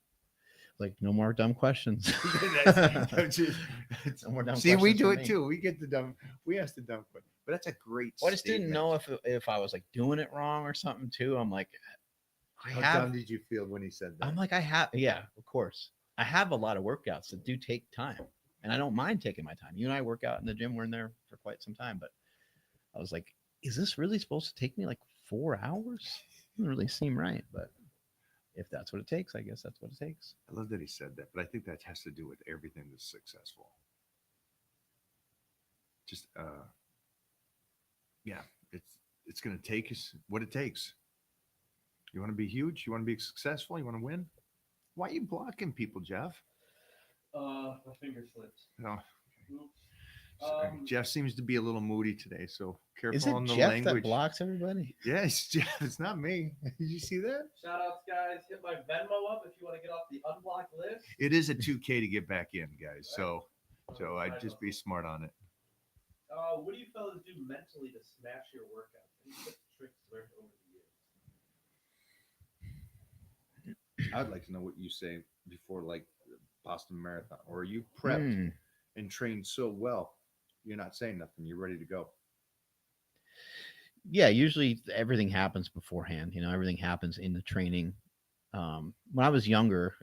Like, no more dumb questions. No more dumb See, we questions do for it me. too. We ask the dumb question, but that's a great. Well, I just didn't statement. know if I was like doing it wrong or something too. I'm like, How dumb did you feel when he said that? I'm like, yeah, of course. I have a lot of workouts that do take time, and I don't mind taking my time. You and I work out in the gym. We're in there for quite some time, but I was like, is this really supposed to take me like 4 hours? Doesn't really seem right, but if that's what it takes, I guess that's what it takes. I love that he said that, but I think that has to do with everything that's successful. Just yeah, it's going to take us what it takes. You want to be huge? You want to be successful? You want to win? Why are you blocking people, Jeff? My finger slipped. No. Oops. Sorry. Jeff seems to be a little moody today, so Is careful it on the Jeff language. that blocks everybody? Yes, Jeff. It's not me. Did you see that? Shout outs, guys. Hit my Venmo up if you want to get off the unblocked list. It is a 2K to get back in, guys. So I'd just be smart on it. What do you fellas do mentally to smash your workout? Any tips, tricks learned over the years? I'd like to know what you say before, like Boston Marathon, or are you prepped Hmm. and trained so well, you're not saying nothing. You're ready to go. Yeah, usually everything happens beforehand. Everything happens in the training. When I was younger,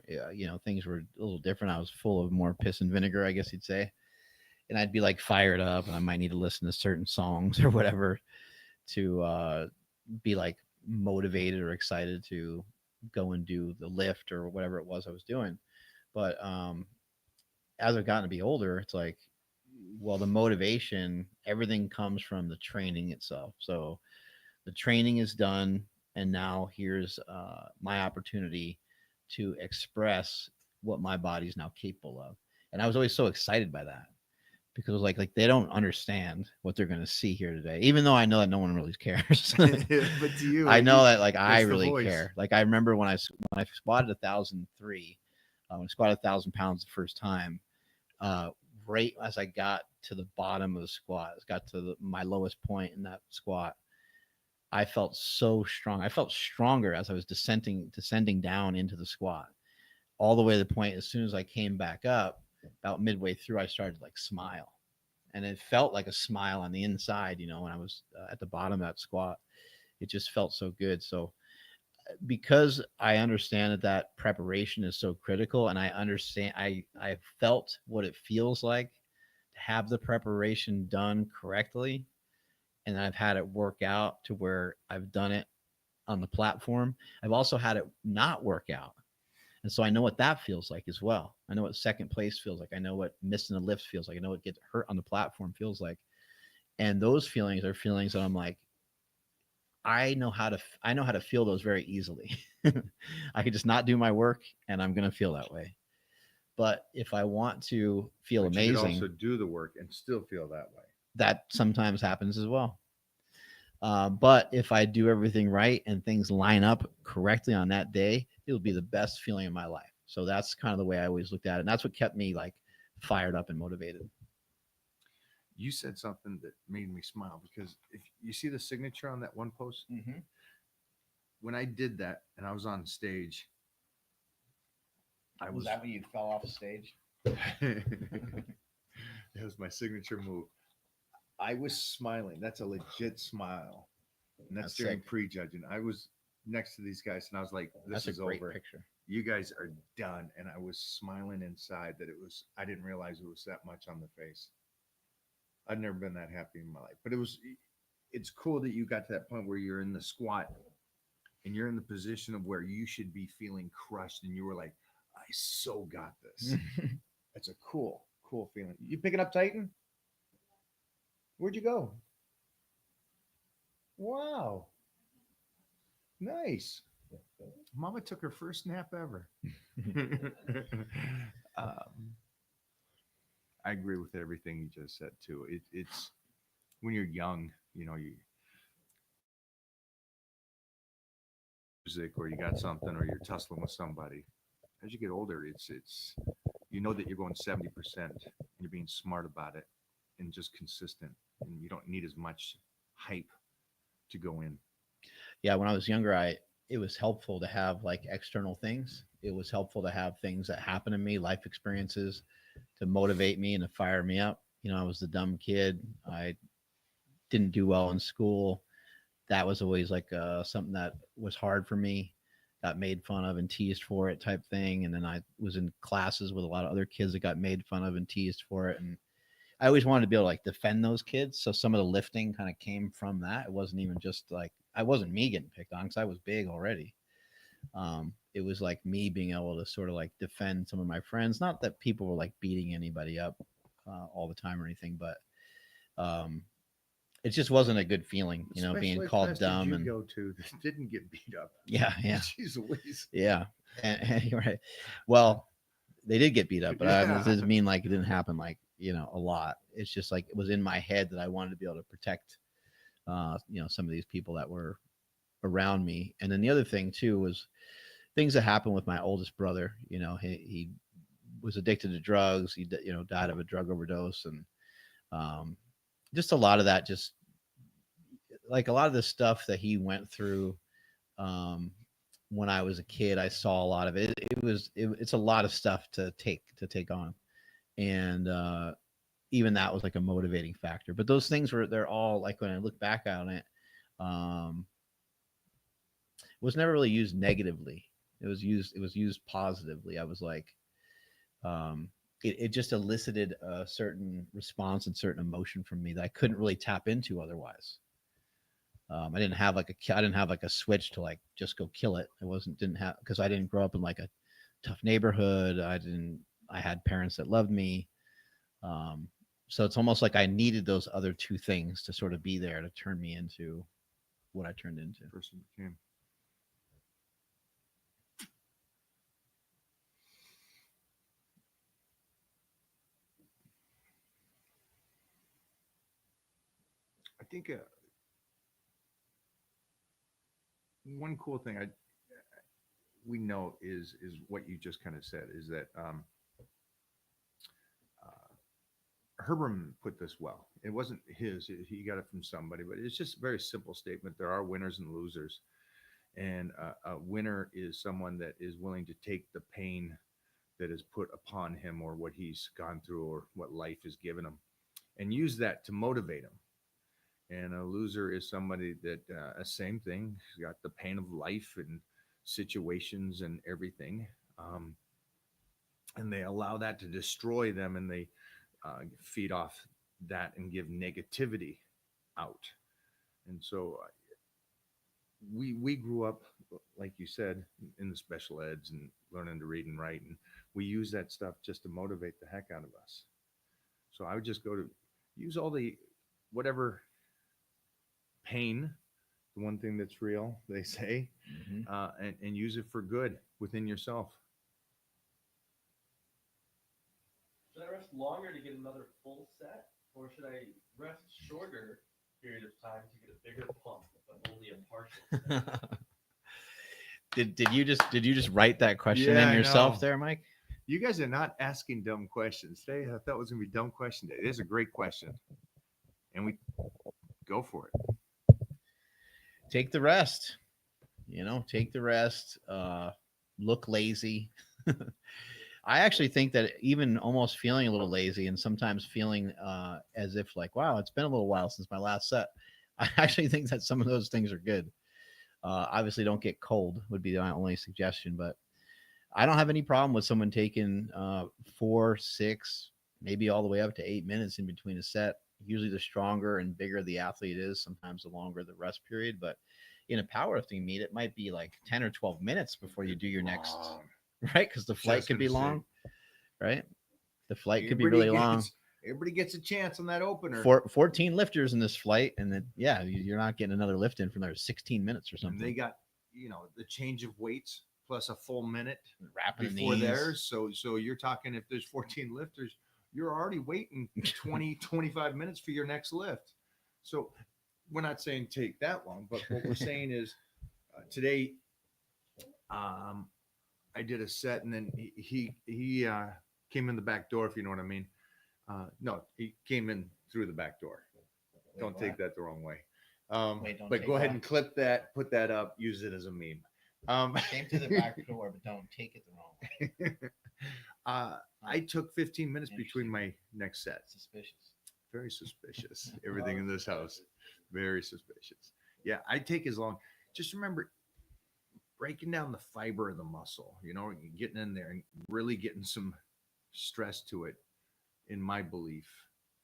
things were a little different. I was full of more piss and vinegar, I guess you'd say. And I'd be like fired up, and I might need to listen to certain songs or whatever to be like motivated or excited to go and do the lift or whatever it was I was doing. But as I've gotten to be older, it's like, well, the motivation, everything comes from the training itself. So the training is done, and now here's my opportunity to express what my body's now capable of. And I was always so excited by that because it was like they don't understand what they're going to see here today, even though I know that no one really cares. But to you, I know that like I it's the really voice. care. Like I remember when I squatted 1,003, when I squatted 1,000 pounds the first time, uh, right as I got to the bottom of the squat, got to my lowest point in that squat, I felt so strong. I felt stronger as I was descending down into the squat, all the way to the point. As soon as I came back up, about midway through, I started to like smile, and it felt like a smile on the inside. When I was at the bottom of that squat, it just felt so good. So because I understand that preparation is so critical, and I felt what it feels like to have the preparation done correctly, and I've had it work out to where I've done it on the platform. I've also had it not work out. And so I know what that feels like as well. I know what second place feels like. I know what missing the lift feels like. I know what getting hurt on the platform feels like. And those feelings are feelings that I'm like, I know how to feel those very easily. I could just not do my work and I'm going to feel that way. But if I want to feel But you could amazing, also do the work and still feel that way. that sometimes happens as well. But if I do everything right and things line up correctly on that day, it'll be the best feeling of my life. So that's kind of the way I always looked at it. And that's what kept me like fired up and motivated. You said something that made me smile because if you see the signature on that one post, Mm-hmm. when I did that and I was on stage, I Was was that when you fell off the stage? it was my signature move. I was smiling. That's a legit smile. And that's That's during sick. prejudging. I was next to these guys and I was like, this That's is a great over. picture. You guys are done. And I was smiling inside that I didn't realize it was that much on the face. I've never been that happy in my life. But it's cool that you got to that point where you're in the squat and you're in the position of where you should be feeling crushed and you were like, I so got this. That's a cool feeling. You picking up Titan? Where'd you go? Wow. Nice. Mama took her first nap ever. um, I agree with everything you just said too. It's when you're young, you music or you got something or you're tussling with somebody. As you get older, it's you know that you're going 70%. You're being smart about it and just consistent, and you don't need as much hype to go in. Yeah, when I was younger, it was helpful to have like external things. It was helpful to have things that happen to me, life experiences, to motivate me and to fire me up. I was the dumb kid. I didn't do well in school. That was always like something that was hard for me. Got made fun of and teased for it, type thing. And then I was in classes with a lot of other kids that got made fun of and teased for it. And I always wanted to be able to like defend those kids. So some of the lifting kind of came from that. It wasn't even just like I wasn't me getting picked on because I was big already. It was like me being able to sort of like defend some of my friends. Not that people were like beating anybody up all the time or anything, but um, it just wasn't a good feeling, you know, Special being ed called class dumb did you and go to that didn't get beat up? yeah, yeah, Jeez Louise. yeah. And you're right. Well, they did get beat up, but I mean, it Yeah. doesn't mean like it didn't happen like, you know, a lot. It's just like it was in my head that I wanted to be able to protect, you know, some of these people that were around me. And then the other thing too was things that happened with my oldest brother. You know, he was addicted to drugs. You know, died of a drug overdose, and um, just a lot of that. Just like a lot of the stuff that he went through um, when I was a kid, I saw a lot of it. It's a lot of stuff to take on, and even that was like a motivating factor. But those things they're all like when I look back on it, um, was never really used negatively. It was used positively. I was like, um, it just elicited a certain response and certain emotion from me that I couldn't really tap into otherwise. I didn't have like a switch to like just go kill it. I wasn't didn't have because I didn't grow up in like a tough neighborhood. I had parents that loved me. Um, so it's almost like I needed those other two things to sort of be there to turn me into what I turned into. Person became. I think one cool thing we know is what you just kind of said is that Herberman put this well. It wasn't his; he got it from somebody, but it's just a very simple statement. There are winners and losers, and a winner is someone that is willing to take the pain that is put upon him or what he's gone through or what life has given him and use that to motivate him. And a loser is somebody that same thing, he's got the pain of life and situations and everything, um, and they allow that to destroy them, and they feed off that and give negativity out. And so we grew up, like you said, in the special eds and learning to read and write, and we use that stuff just to motivate the heck out of us. So I would just go to use all the whatever pain, the one thing that's real, they say, Mm-hmm. and use it for good within yourself. Should I rest longer to get another full set, or should I rest shorter period of time to get a bigger pump, but only a partial set? Did you just write that question Yeah, in I yourself know. there, Mike? You guys are not asking dumb questions today. I thought it was gonna be dumb question day. It is a great question, and we go for it. Take the rest. You know, take the rest. Look lazy. I actually think that even almost feeling a little lazy and sometimes feeling as if like, wow, it's been a little while since my last set. I actually think that some of those things are good. Obviously, don't get cold would be my only suggestion, but I don't have any problem with someone taking 4, 6, maybe all the way up to 8 minutes in between a set. Usually, the stronger and bigger the athlete is, sometimes the longer the rest period. But in a powerlifting meet, it might be like 10 or 12 minutes before you do your next, Long. right? Because the flight Just could be gonna say, long, right? The flight could be really long. Everybody gets a chance on that opener. 14 lifters in this flight, and then yeah, you're not getting another lift in for another 16 minutes or And something. they got the change of weights plus a full minute Wrapping the before knees. theirs. So you're talking if there's 14 lifters, you're already waiting 20, 25 minutes for your next lift. So we're not saying take that long, but what we're saying is today I did a set and then he came in the back door, if you know what I mean. No, he came in through the back door. Don't take that the wrong way. Wait, don't but take go ahead what? and clip that, put that up, use it as a meme. Came to the back door, but don't take it the wrong way. I took 15 minutes between my next set. Suspicious. Very suspicious. Everything in this house, very suspicious. Yeah, I take as long. Just remember breaking down the fiber of the muscle, getting in there and really getting some stress to it, in my belief,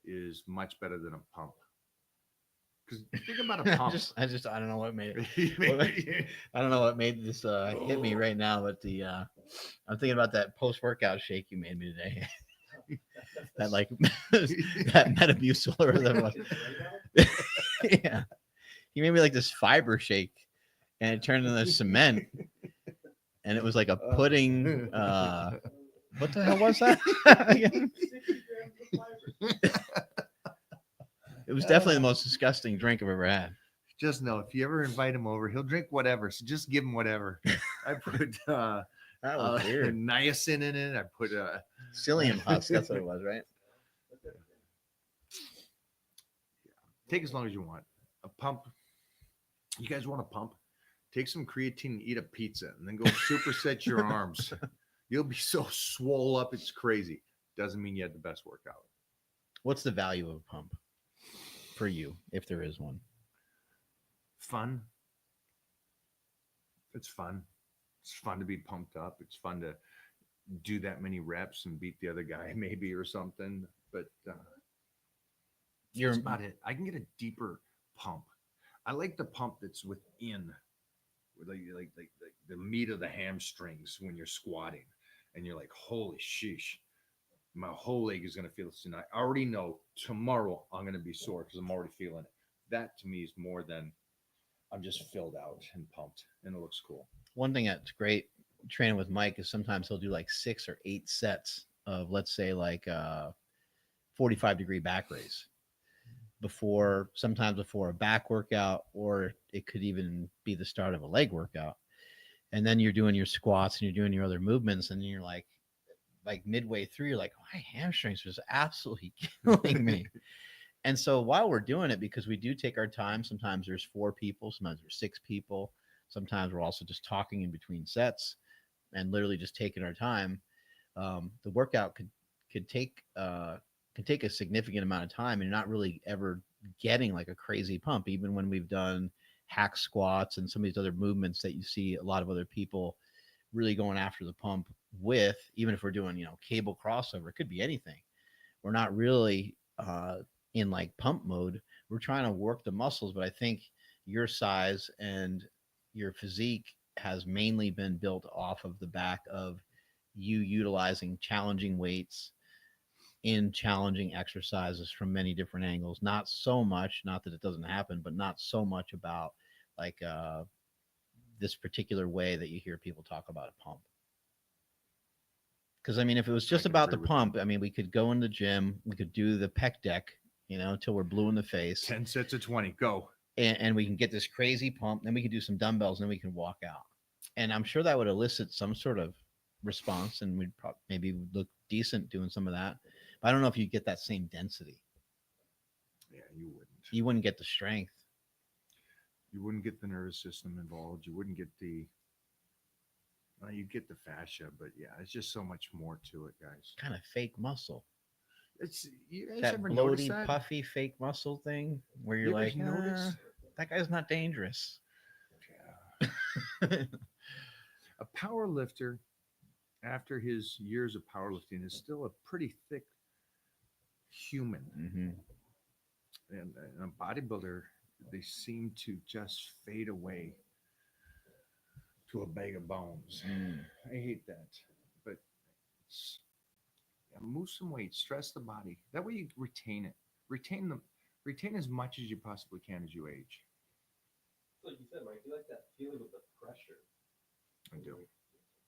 is much better than a pump. Because think about a pump. I don't know what made it. I don't know what made this hit me right now, but I'm thinking about that post workout shake you made me today. That like that Metamucil or whatever. Yeah. He made me like this fiber shake, and it turned into cement, and it was like a pudding. What the hell was that? Again? 60 grams of fiber. It was definitely the most disgusting drink I've ever had. Just know if you ever invite him over, he'll drink whatever. So just give him whatever. I put That was weird. niacin in it. I put Psyllium husk. That's what it was, right? take as long as you want. A pump. You guys want a pump? Take some creatine and eat a pizza, and then go superset your arms. You'll be so swole up, it's crazy. Doesn't mean you had the best workout. What's the value of a pump for you, if there is one? Fun. It's fun. It's fun to be pumped up. It's fun to do that many reps and beat the other guy, maybe, or something. But You're that's about it. I can get a deeper pump. I like the pump that's within, like the meat of the hamstrings when you're squatting, and you're like, holy sheesh, my whole leg is gonna feel this tonight. I already know tomorrow I'm gonna be sore because I'm already feeling it. That to me is more than I'm just filled out and pumped, and it looks cool. one thing that's great training with Mike is sometimes he'll do like 6 or 8 sets of, let's say, like 45-degree back raise sometimes before a back workout, or it could even be the start of a leg workout. And then you're doing your squats and you're doing your other movements, and you're like midway through, you're like, my hamstrings are just absolutely killing me. And so while we're doing it, because we do take our time, sometimes there's 4 people, sometimes there's 6 people, sometimes we're also just talking in between sets and literally just taking our time. The workout could take a significant amount of time, and you're not really ever getting like a crazy pump, even when we've done hack squats and some of these other movements that you see a lot of other people really going after the pump with. Even if we're doing cable crossover, it could be anything. We're not really in like pump mode. We're trying to work the muscles, but I think your size and your physique has mainly been built off of the back of you utilizing challenging weights in challenging exercises from many different angles. Not so much, not that it doesn't happen, but not so much about like this particular way that you hear people talk about a pump. Because I mean, if it was just can about the agree with pump, I mean, we could go in the gym, we could do the pec deck, till we're blue in the face, 10 sets of 20. Go. and we can get this crazy pump. Then we can do some dumbbells, and then we can walk out. And I'm sure that would elicit some sort of response, and we'd maybe look decent doing some of that. But I don't know if you get that same density. Yeah, you wouldn't. You wouldn't get the strength. You wouldn't get the nervous system involved. You wouldn't get the you get the fascia, but yeah, it's just so much more to it, guys. Kind of fake muscle. It's you guys That ever notice bloaty, that? puffy, fake muscle thing where you're You ever like, notice? that guy's not dangerous. Yeah. A power lifter, after his years of powerlifting, is still a pretty thick human. Mm-hmm. And a bodybuilder, they seem to just fade away to a bag of bones. I hate that, but move some weight, stress the body. That way you retain it, retain as much as you possibly can as you age. Like you said, Mike, you like that feeling of the pressure. I do.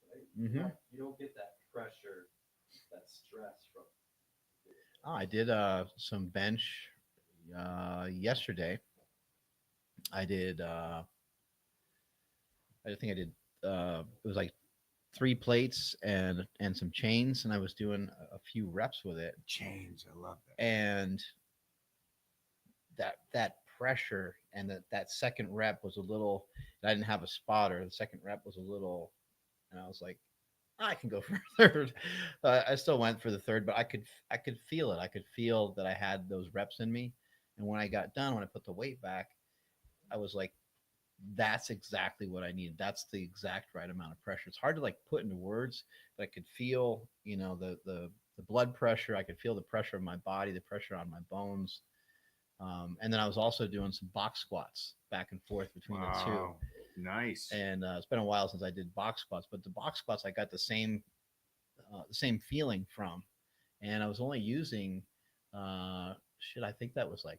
Right? Mm-hmm. You don't get that pressure, that stress from. Oh, I did some bench yesterday. I did. I think I did. It was like 3 plates and some chains, and I was doing a few reps with it. Chains, I love that. And that pressure and that second rep was a little. I didn't have a spotter. The second rep was a little, and I was like, I can go for a third. I still went for the third, but I could feel it. I could feel that I had those reps in me. And when I got done, when I put the weight back, I was like, that's exactly what I needed. That's the exact right amount of pressure. It's hard to like put into words, but I could feel, the blood pressure. I could feel the pressure of my body, the pressure on my bones. And then I was also doing some box squats back and forth between the two. Nice. And it's been a while since I did box squats, but the box squats I got the same feeling from, and I was only using I think that was like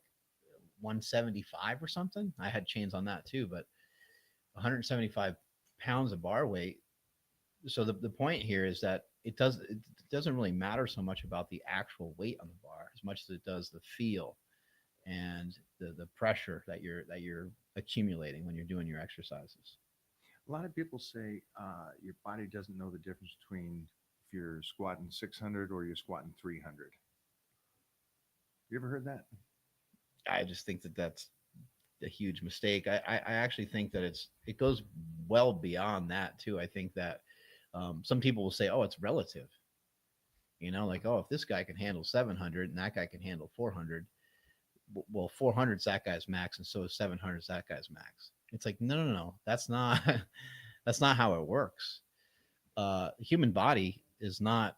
175 or something. I had chains on that too, but 175 pounds of bar weight. So the point here is that it doesn't really matter so much about the actual weight on the bar as much as it does the feel and the pressure that you're accumulating when you're doing your exercises. A lot of people say your body doesn't know the difference between if you're squatting 600 or you're squatting 300. You ever heard that? I just think that that's a huge mistake. I actually think that it goes well beyond that too. I think that some people will say, "Oh, it's relative." Like, "Oh, if this guy can handle 700 and that guy can handle 400, well, 400 is that guy's max, and so is 700 is that guy's max." It's like, no, no, no, that's not that's not how it works. The human body is not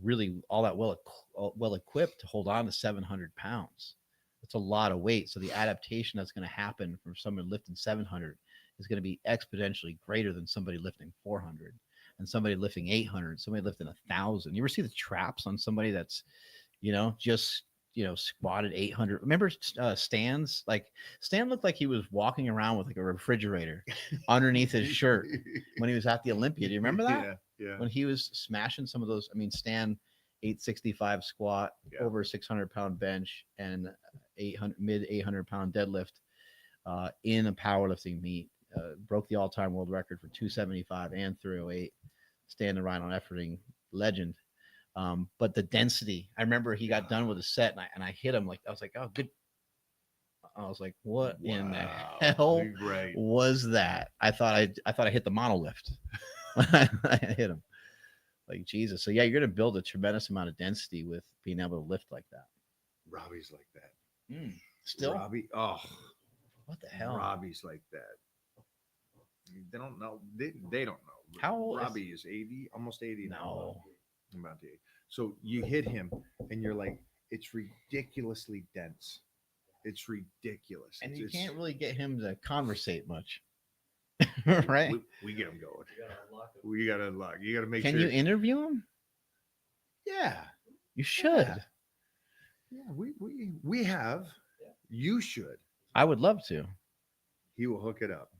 really all that well equipped to hold on to 700 pounds. It's a lot of weight. So the adaptation that's going to happen from someone lifting 700 is going to be exponentially greater than somebody lifting 400 and somebody lifting 800, somebody lifting 1,000. You ever see the traps on somebody that's, just, squatted 800? Remember Stan's? Like, Stan looked like he was walking around with like a refrigerator underneath his shirt when he was at the Olympia. Do you remember that? Yeah. When he was smashing some of those. I mean, Stan 865 squat, Yeah. over 600-pound bench, and mid 800-pound deadlift in a powerlifting meet. Broke the all-time world record for 275 and 308. Stan Ryan on efforting legend. But the density, I remember he got done with a set and I hit him like, I was like, oh, good. I was like, what in the hell Right. was that? I thought I hit the monolift. I hit him. Like, Jesus. So yeah, you're going to build a tremendous amount of density with being able to lift like that. Robbie's like that. Still, Robbie, what the hell? Robbie's like that. They don't know. They don't know. How old Robbie is 80, almost 80 now. No. About 80. So you hit him and you're like, it's ridiculously dense. It's ridiculous. And you It's- can't really get him to conversate much. Right? We get him going. You gotta unlock it. We gotta unlock. You gotta make Can sure. you interview him? Yeah. You should. Yeah. We have. You should. I would love to. He will hook it up.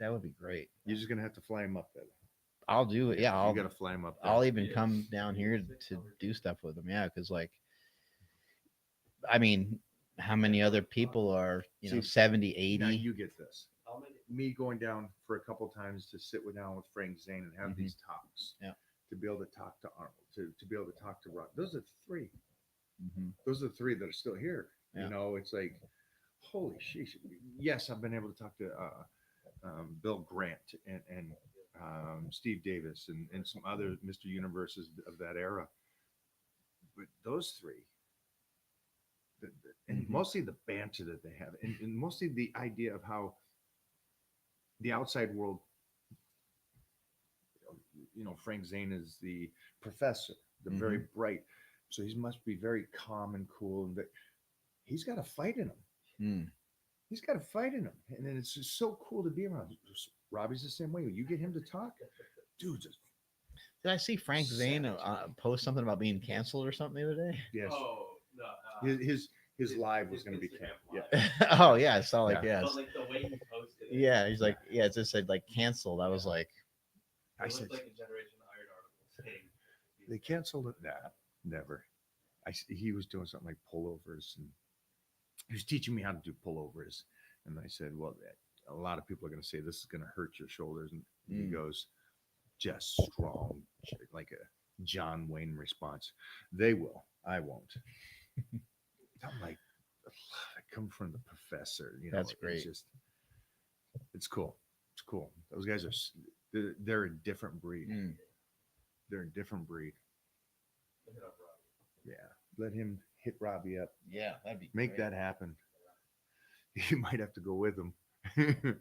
That would be great. You're just gonna have to fly him up there. I'll do it. Yeah, You gotta fly him up there. I'll even come down here to do stuff with him. Yeah, because like, I mean, how many other people are See, 70, 80? Now you get this. I'll make it. Me going down for a couple times to sit down with Frank Zane and have Mhm. these talks. Yeah. To be able to talk to Arnold, to be able to talk to Rob. Those are three. Mhm. Those are the three that are still here. Yeah. It's like, holy sheesh. Yes, I've been able to talk to Bill Grant and Steve Davis and some other Mr. Universes of that era. But those three, and Mhm. mostly the banter that they have, and mostly the idea of how the outside world, Frank Zane is the professor, the very bright, so he must be very calm and cool, and he's got a fight in him. Mm. He's got a fight in him, and then it's just so cool to be around. Robbie's the same way. You get him to talk, dude. Just Did I see Frank Zane post something about being canceled or something the other day? yes, Oh no. his live was going to be Instagram canceled. live. Yeah, Oh yeah, I saw like Yeah. yeah, But like the way he posted it. yeah. He's like yeah, it just said like canceled. I was like, I It said looked like a Generation Iron article saying they canceled it. Nah, never. He was doing something like pullovers, and he was teaching me how to do pullovers, and I said, well, a lot of people are going to say this is going to hurt your shoulders, and he goes, just strong, like a John Wayne response. They will. I won't. I'm like, I come from the professor. That's great. It's cool. It's cool. Those guys they're a different breed. They're a different breed. look it up, Robbie. Yeah. Let him hit Robbie up. yeah, that'd be Make great. that happen. You might have to go with him. Dude,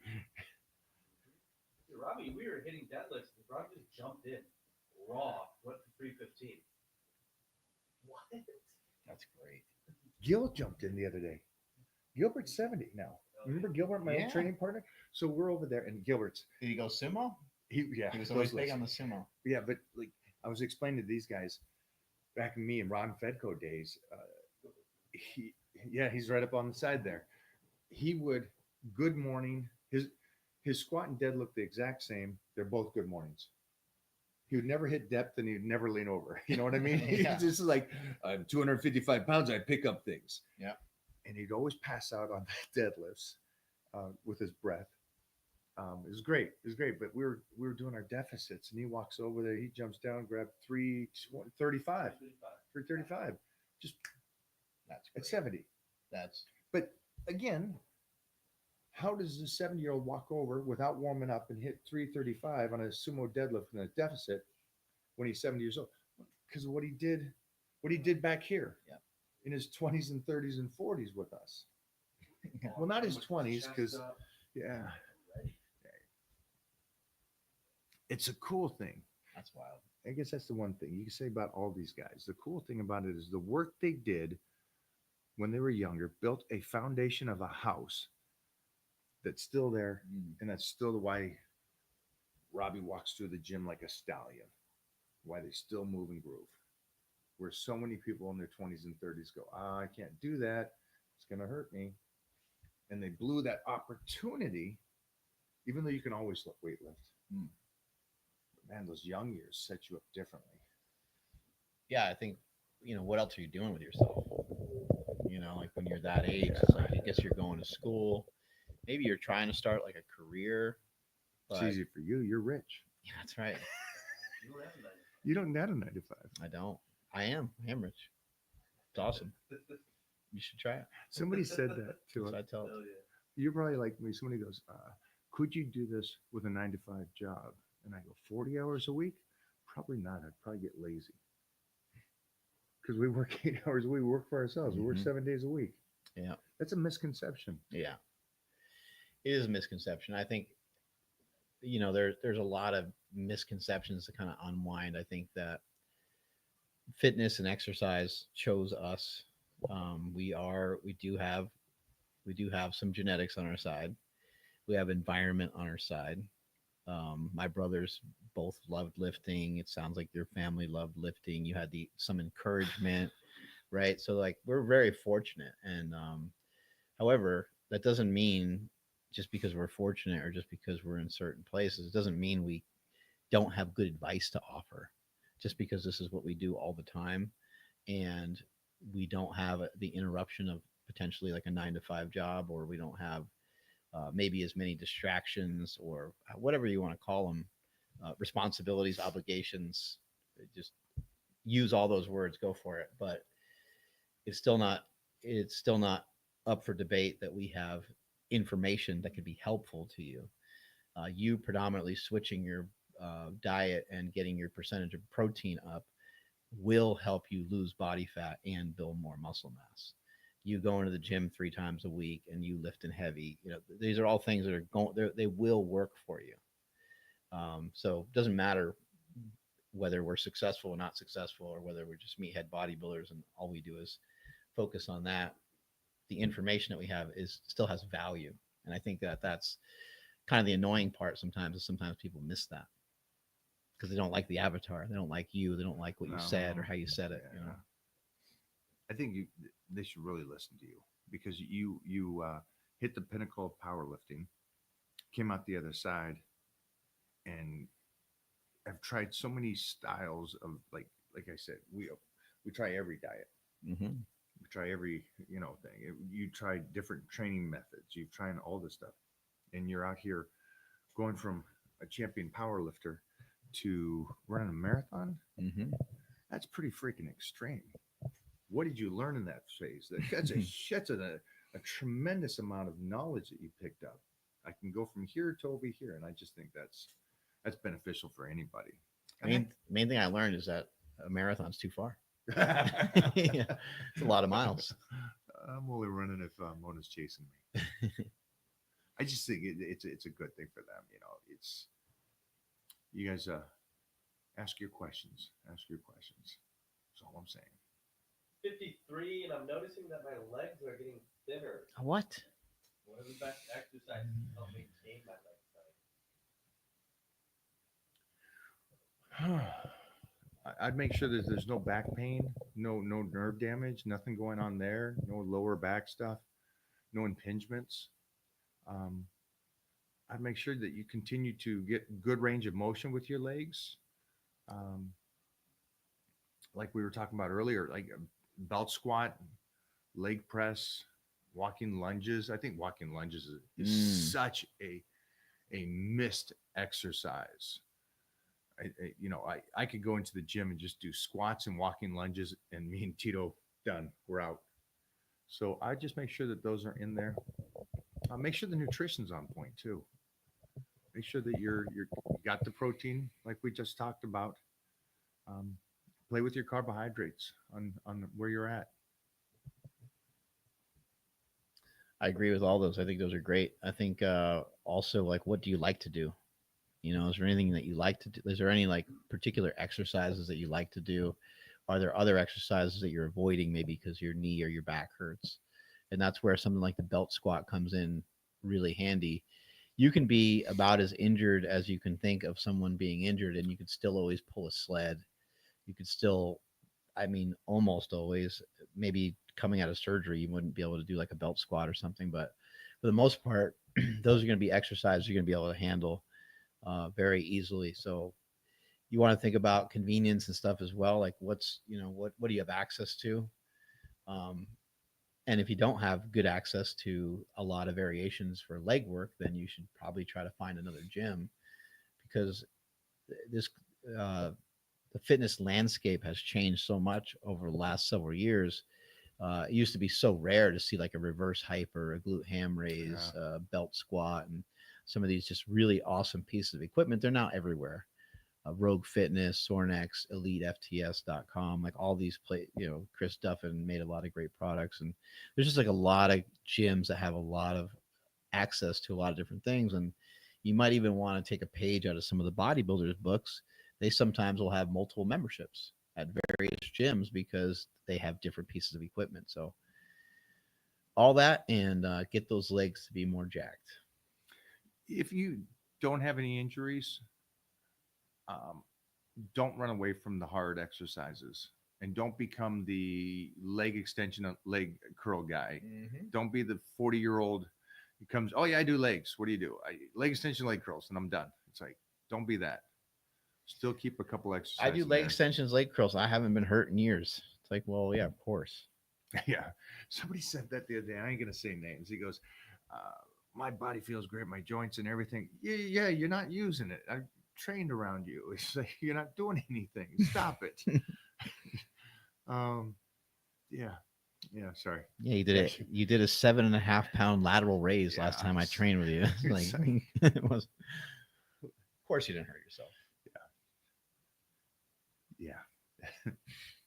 Robbie, we were hitting deadlifts. And Robbie just jumped in raw, went for 315. What? That's great. Gil jumped in the other day. Gilbert's 70 now. Remember Gilbert, my Yeah. old training partner? So we're over there, and Gilbert's Did he go sumo? he He was always those big looks. on the sumo. Yeah, but like I was explaining to these guys back in me and Ron Fedco days, Yeah, he's right up on the side there. He would good morning. His squat and dead look the exact same. They're both good mornings. He would never hit depth and he'd never lean over. You know what I mean? Yeah. He's just like, I'm 255 pounds. I pick up things. Yeah. And he'd always pass out on the deadlifts with his breath. It was great. It was great. But we were doing our deficits, and he walks over there. He jumps down, grab 335, 335, just That's at great. 70. That's But again, how does a 70-year-old walk over without warming up and hit 335 on a sumo deadlift in a deficit when he's 70 years old? Because of what he did back here Yeah. in his 20s and 30s and 40s with us. Yeah. Well, not his With 20s, chest because up, yeah, ready. it's a cool thing. that's wild. I guess that's the one thing you can say about all these guys. The cool thing about it is the work they did when they were younger built a foundation of a house that's still there, Mm. and that's still why Robbie walks through the gym like a stallion. Why they still move and groove. Where so many people in their 20s and 30s go, I can't do that. It's gonna hurt me, and they blew that opportunity. Even though you can always weightlift, Mm. but man, those young years set you up differently. Yeah, I think what else are you doing with yourself? Like when you're that age, it's like I guess you're going to school. Maybe you're trying to start like a career. It's But easy for you. You're rich. yeah, that's right. You don't have a 95. You don't need a 95. I don't. I am rich. It's awesome. You should try it. Somebody said that to So us. I tell. Hell yeah. You're probably like me. Somebody goes, could you do this with a 9 to 5 job? And I go, 40 hours a week? Probably not. I'd probably get lazy. Because we work 8 hours a week. We work for ourselves. We work Mhm. 7 days a week. Yeah. That's a misconception. Yeah. It is a misconception. I think there's a lot of misconceptions to kind of unwind. I think that fitness and exercise chose us. We do have some genetics on our side. We have environment on our side. My brothers both loved lifting. It sounds like your family loved lifting. You had some encouragement, right? So like we're very fortunate. And however, that doesn't mean just because we're fortunate or just because we're in certain places, it doesn't mean we don't have good advice to offer. Just because this is what we do all the time, and we don't have the interruption of potentially like a 9 to 5 job, or we don't have maybe as many distractions or whatever you want to call them, responsibilities, obligations. Just use all those words, go for it. But it's still not it's still not up for debate that we have information that could be helpful to you. You predominantly switching your diet and getting your percentage of protein up will help you lose body fat and build more muscle mass. You going to the gym 3 times a week and you lifting heavy, these are all things that are they will work for you. So it doesn't matter whether we're successful or not successful, or whether we're just meathead bodybuilders and all we do is focus on that. The information that we have is still has value, and I think that that's kind of the annoying part sometimes. Is sometimes people miss that because they don't like the avatar, they don't like you, they don't like what you said or how you said it. Yeah. I think they should really listen to you because you hit the pinnacle of powerlifting, came out the other side, and I've tried so many styles of like I said, we try every diet, Mm-hmm. we try every thing. You try different training methods, you've tried all this stuff, and you're out here going from a champion powerlifter to running a marathon. Mm-hmm. That's pretty freaking extreme. What did you learn in that phase? That's a tremendous amount of knowledge that you picked up. I can go from here to over here, and I just think that's beneficial for anybody. Main thing I learned is that a marathon's too far. Yeah. Yeah, it's a lot of miles. I'm only running if Mona's chasing me. I just think it's a good thing for them. It's you guys ask your questions. Ask your questions. That's all I'm saying. 53, and I'm noticing that my legs are getting thinner. What? What are the best exercises to help maintain my leg size? I'd make sure that there's no back pain, no nerve damage, nothing going on there, no lower back stuff, no impingements. Um, I'd make sure that you continue to get good range of motion with your legs. Um, like we were talking about earlier, like a belt squat, leg press, walking lunges. I think walking lunges is such a missed exercise. I could go into the gym and just do squats and walking lunges, and me and Tito done. We're out. So I just make sure that those are in there. Make sure the nutrition's on point too. Make sure that you got the protein like we just talked about. Um, Play with your carbohydrates on where you're at. I agree with all those. I think those are great. I think also like, what do you like to do? You know, is there anything that you like to do? Is there any like particular exercises that you like to do? Are there other exercises that you're avoiding maybe because your knee or your back hurts? And that's where something like the belt squat comes in really handy. You can be about as injured as you can think of someone being injured, and you could still always pull a sled. You could still, I mean, almost always, maybe coming out of surgery, you wouldn't be able to do like a belt squat or something. But for the most part, those are going to be exercises you're going to be able to handle very easily. So you want to think about convenience and stuff as well. Like what do you have access to? Um, and if you don't have good access to a lot of variations for leg work, then you should probably try to find another gym because this the fitness landscape has changed so much over the last several years. It used to be so rare to see like a reverse hyper, a glute ham raise, Yeah. belt squat, and some of these just really awesome pieces of equipment. They're now everywhere. Rogue Fitness, Sornex, EliteFTS.com, like all these Chris Duffin made a lot of great products, and there's just like a lot of gyms that have a lot of access to a lot of different things, and you might even want to take a page out of some of the bodybuilders' books. They sometimes will have multiple memberships at various gyms because they have different pieces of equipment. So all that and get those legs to be more jacked. If you don't have any injuries, um, don't run away from the hard exercises, and don't become the leg extension, leg curl guy. Mm-hmm. Don't be the 40-year-old who comes, oh yeah, I do legs. What do you do? Leg extension, leg curls, and I'm done. It's like, don't be that. Still keep a couple I exercises do in leg there. extensions, leg curls. I haven't been hurt in years. It's like, well, yeah, of course. Yeah. Somebody said that the other day. I ain't gonna say names. He goes, my body feels great, my joints and everything. Yeah, you're not using it. I trained around you. It's like you're not doing anything. Stop it. um, yeah, yeah. Sorry. Yeah, you did it. You did a 7.5 pound lateral raise Yeah, last time I trained with you. Like, it's like, it was. Of course, you didn't hurt yourself. yeah.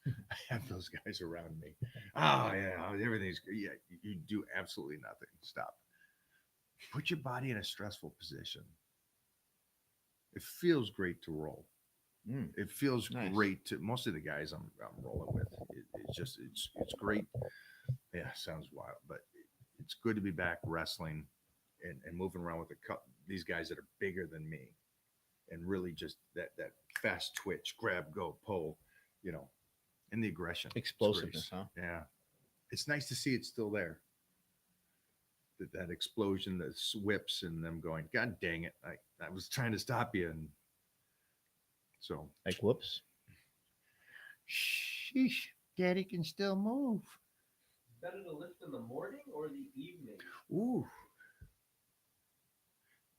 I have those guys around me. Oh yeah, everything's yeah. You do absolutely nothing. Stop. Put your body in a stressful position. It feels great to roll. Mm, It feels nice. great to most of the guys I'm rolling with. It's great. Yeah, sounds wild, but it's good to be back wrestling and moving around with these guys that are bigger than me, and really just that fast twitch, grab, go, pull, you know, and the aggression, Explosiveness, huh? Yeah, it's nice to see it's still there. That explosion, the whips, and them going, God dang it! I was trying to stop you, and so Like, whoops. sheesh, Daddy can still move. Better to lift in the morning or the evening? Ooh.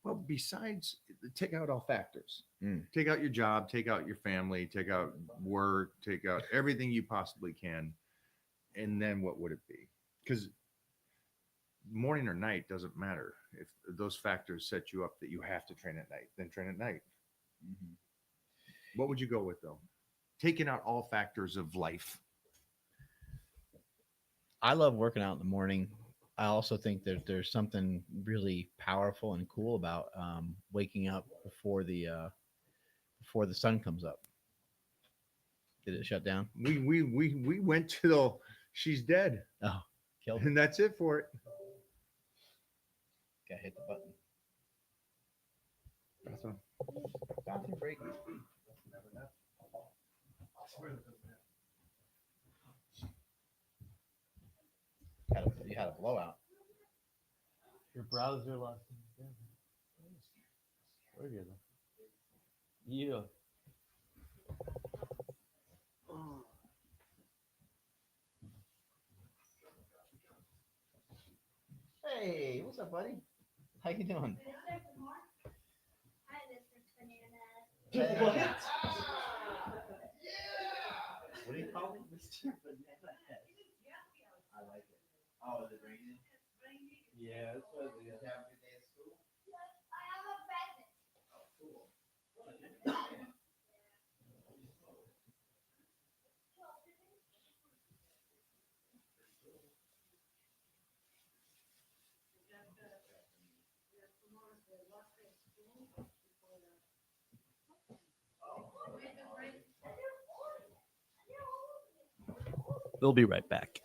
Well, besides, take out all factors. Mm. Take out your job, take out your family, take out work, take out everything you possibly can. And then what would it be? Because morning or night doesn't matter. If those factors set you up that you have to train at night, then train at night. Mm-hmm. What would you go with though? Taking out all factors of life. I love working out in the morning. I also think that there's something really powerful and cool about waking up before the sun comes up. Did it shut down? We went to the she's dead. Oh, killed it. And that's it for it. Gotta hit the button. Bathroom. Bathroom break. You had a blowout. Your browser lost. Where is it? Yeah. Hey, what's up, buddy? How you doing? What? What do you call it? Mr. Banana Head. I like it. Oh, is it raining? Yeah, that's what Did you it is. have a good day at school? Oh, cool. We'll be right back.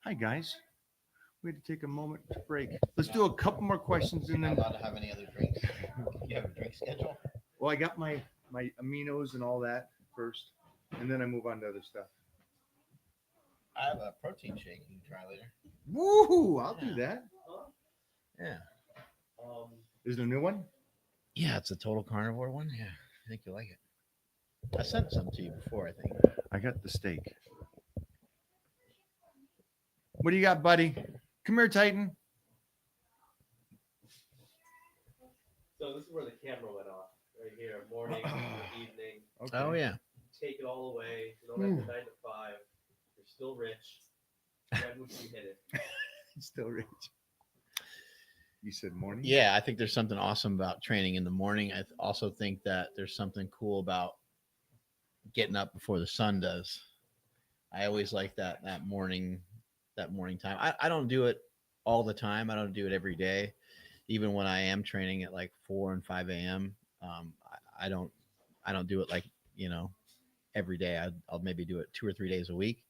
Hi, guys. We had to take a moment to break. Let's do a couple more questions You're and not then. allowed to have any other drinks. You have a drink schedule. Well, I got my aminos and all that first, and then I move on to other stuff. I have a protein shake you can try later. Woohoo! I'll do that. Huh? Yeah. Is there a new one? Yeah, it's a total carnivore one. Yeah, I think you'll like it. I sent some to you before, I think. I got the steak. What do you got, buddy? Come here, Titan. So this is where the camera went off. Right here, morning, evening. Okay. Oh yeah. Take it all away. You don't have the 9 to 5. You're still rich. When would you hit it? Still rich. You said morning? Yeah, I think there's something awesome about training in the morning. I also think that there's something cool about getting up before the sun does. I always like that morning time. I don't do it all the time. I don't do it every day. Even when I am training at like 4 and 5 a.m. I don't do it like every day. I'll maybe do it 2 or 3 days a week,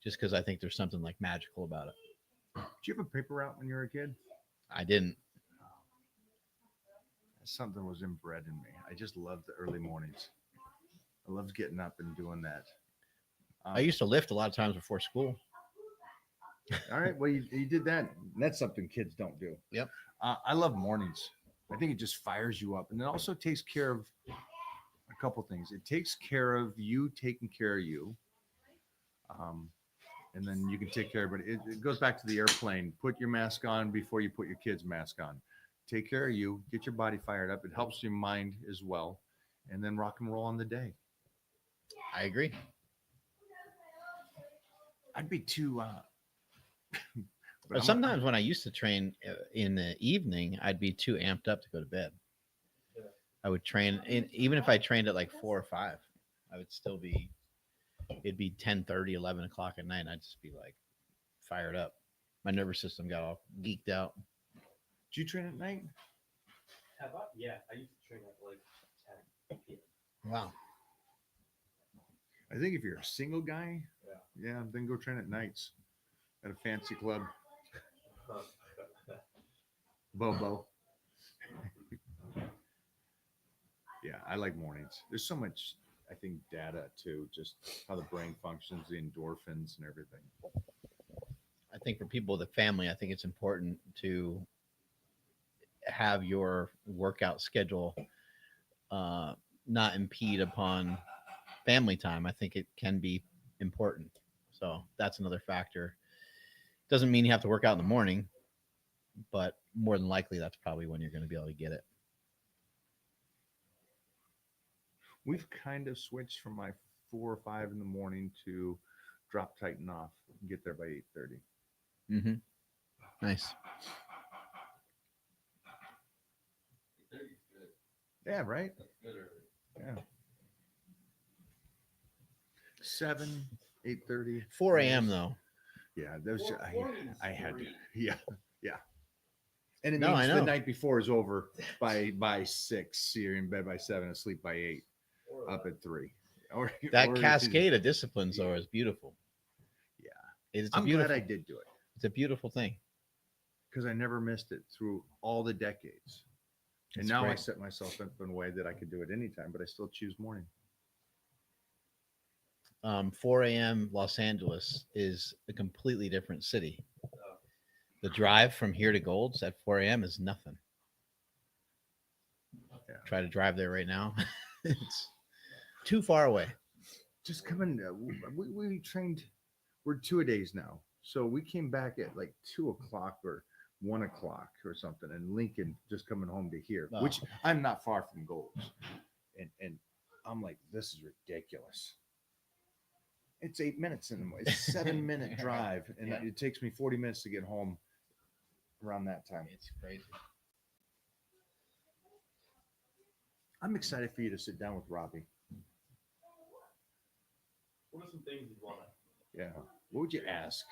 just because I think there's something like magical about it. Did you have a paper route when you were a kid? I didn't. Something was inbred in me. I just loved the early mornings. I loved getting up and doing that. I used to lift a lot of times before school. All right. Well, you did that. And that's something kids don't do. Yep. I love mornings. I think it just fires you up. And it also takes care of a couple things. It takes care of you taking care of you. And then you can take care of it. It goes back to the airplane. Put your mask on before you put your kid's mask on. Take care of you. Get your body fired up. It helps your mind as well. And then rock and roll on the day. I agree. I'd be too. But sometimes when I used to train in the evening, I'd be too amped up to go to bed. Yeah. I would train, even if I trained at like 4 or 5, I would still be. It'd be 10:30, 11 o'clock at night. And I'd just be like fired up. My nervous system got all geeked out. Do you train at night? Have I? Yeah, I used to train at like 10 p.m. Wow. I think if you're a single guy, Yeah. then go train at nights at a fancy club. Bobo. Yeah, I like mornings. There's so much, I think, data too, just how the brain functions, the endorphins and everything. I think for people with a family, I think it's important to have your workout schedule not impede upon family time. I think it can be important. So that's another factor. Doesn't mean you have to work out in the morning, but more than likely that's probably when you're going to be able to get it. We've kind of switched from my 4 or 5 in the morning to drop Titan off and get there by 8:30. Mm-hmm. Nice. 8:30 is good. Yeah, right. That's good early. Yeah. 7, 8:30. 4 a.m. though. Yeah, those I had to. Three. Yeah. And it No, I means know. the night before is over by 6. You're in bed by 7, asleep by 8, Or up at 3. Or That or- cascade of disciplines though is beautiful. Yeah. It's a I'm beautiful. glad I did do it It's a beautiful thing. because I never missed it through all the decades. And It's now I great. set myself up in a way that I could do it anytime, but I still choose morning. 4 a.m. Los Angeles is a completely different city. Oh. The drive from here to Gold's at 4 a.m. is nothing. Yeah. Try to drive there right now. It's too far away. Just coming, we trained, we're 2-a-days now. So we came back at like 2 o'clock or 1 o'clock or something. And Lincoln just coming home to here, Oh. which I'm not far from Gold's. And I'm like, this is ridiculous. It's 8 minutes and it's 7-minute drive. And Yeah. it takes me 40 minutes to get home around that time. It's crazy. I'm excited for you to sit down with Robbie. What are some things you'd want to? Yeah. What would you ask?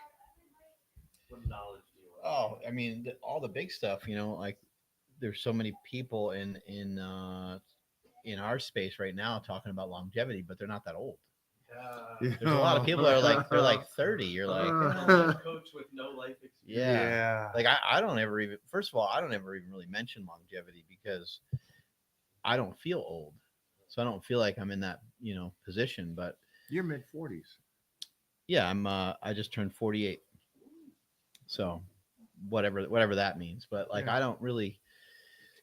What knowledge do you want? Oh, I mean, all the big stuff. Like there's so many people in our space right now talking about longevity, but they're not that old. Yeah. There's a lot of people that are like they're like 30. You're like, A life coach with no life experience. yeah. Like I don't ever even. First of all, I don't ever even really mention longevity because I don't feel old, so I don't feel like I'm in that position. But You're mid-40s. yeah, I just turned 48, so whatever that means. But like Yeah. I don't really.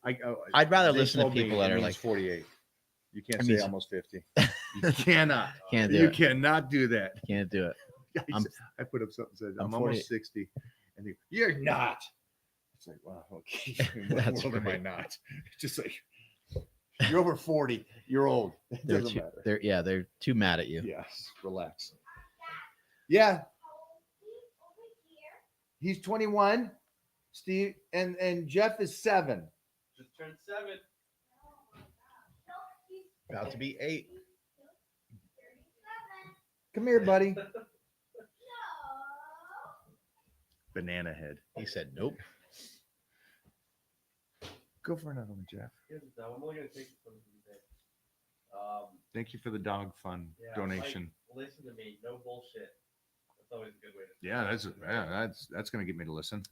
I, I'd rather they listen to told me people that it are means like 48. You can't It say means- almost 50. You cannot. Can't do You it. cannot do that. Can't do it. I'm- I put up something that said, I'm I'm 40. almost 60. And they go, you're not. It's like, wow, okay. In what That's world am I right. not? It's just like, you're over 40. You're old. It They're doesn't too, matter. they're too mad at you. Yes, relax. Yeah, he's 21. Steve and Jeff is 7. Just turned 7. About to be 8. Come here, buddy. Banana head. He said nope. Go for another one, Jeff. Here's the dog. I'm only gonna take this one today. Thank you for the dog fund Yeah, donation. Like, listen to me. No bullshit. That's always a good way to. That's gonna get me to listen.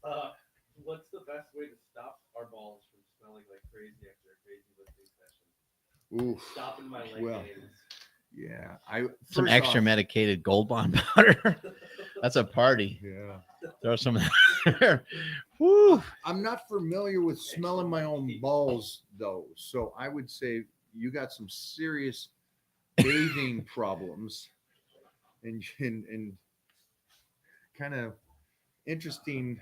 What's the best way to stop our balls from smelling like crazy after a crazy lifting session? Ooh, Stopping my leg Well, gains. yeah. Some First extra off, medicated Gold Bond powder. That's a party. Yeah. Throw some of that there. Woo. I'm not familiar with smelling my own balls though, so I would say you got some serious bathing problems, and kind of interesting.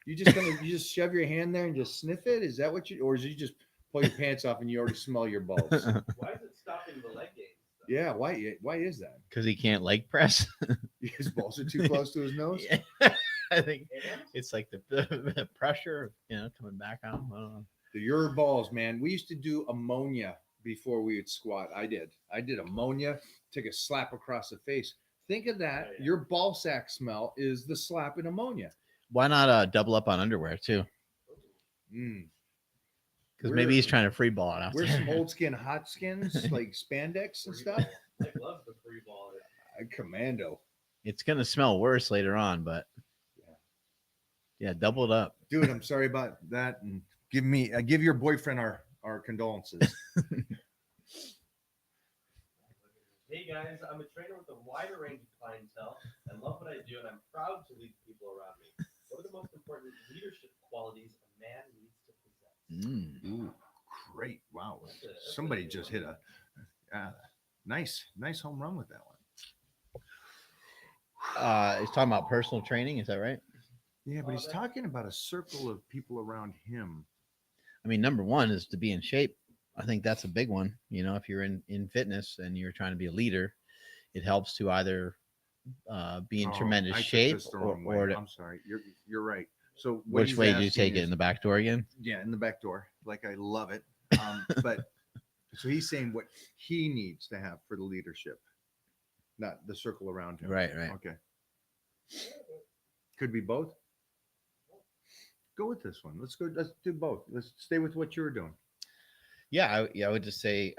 You just shove your hand there and just sniff it? Is that what you, or is you just pull your pants off and you already smell your balls? Why is it stopping the leg gains? though? Yeah, why is that? Because he can't leg press. His balls are too close to his nose. Yeah. I think And it's like the pressure, coming back on. I don't know. Your balls, man. We used to do ammonia before we would squat. I did ammonia, take a slap across the face. Think of that. Oh, yeah. Your ball sack smell is the slap in ammonia. Why not double up on underwear too? Mm. Because maybe he's trying to free ball it out Wear there. some old skin hot skins like spandex and free stuff. ball. I love the free ball. Commando. It's gonna smell worse later on, but yeah, double it up. Dude, I'm sorry about that. And give your boyfriend our condolences. Hey guys, I'm a trainer with a wider range of clientele. I love what I do, and I'm proud to lead the people around me. What are the most important leadership qualities a man needs to possess? Mm. Ooh, great. Wow. That's Somebody good just one. hit a nice home run with that one. He's talking about personal training. Is that right? Yeah, but Oh, he's that- talking about a circle of people around him. I mean, number one is to be in shape. I think that's a big one. If you're in fitness and you're trying to be a leader, it helps to either be in Oh, tremendous I took shape this the wrong way. or to, I'm sorry. You're right. So what which he's way do you asking take it? is- In the back door again? Yeah, in the back door. Like I love it. But so he's saying what he needs to have for the leadership, not the circle around him. Right. Okay. Could be both. Go with this one. Let's do both. Let's stay with what you were doing. Yeah, I would just say,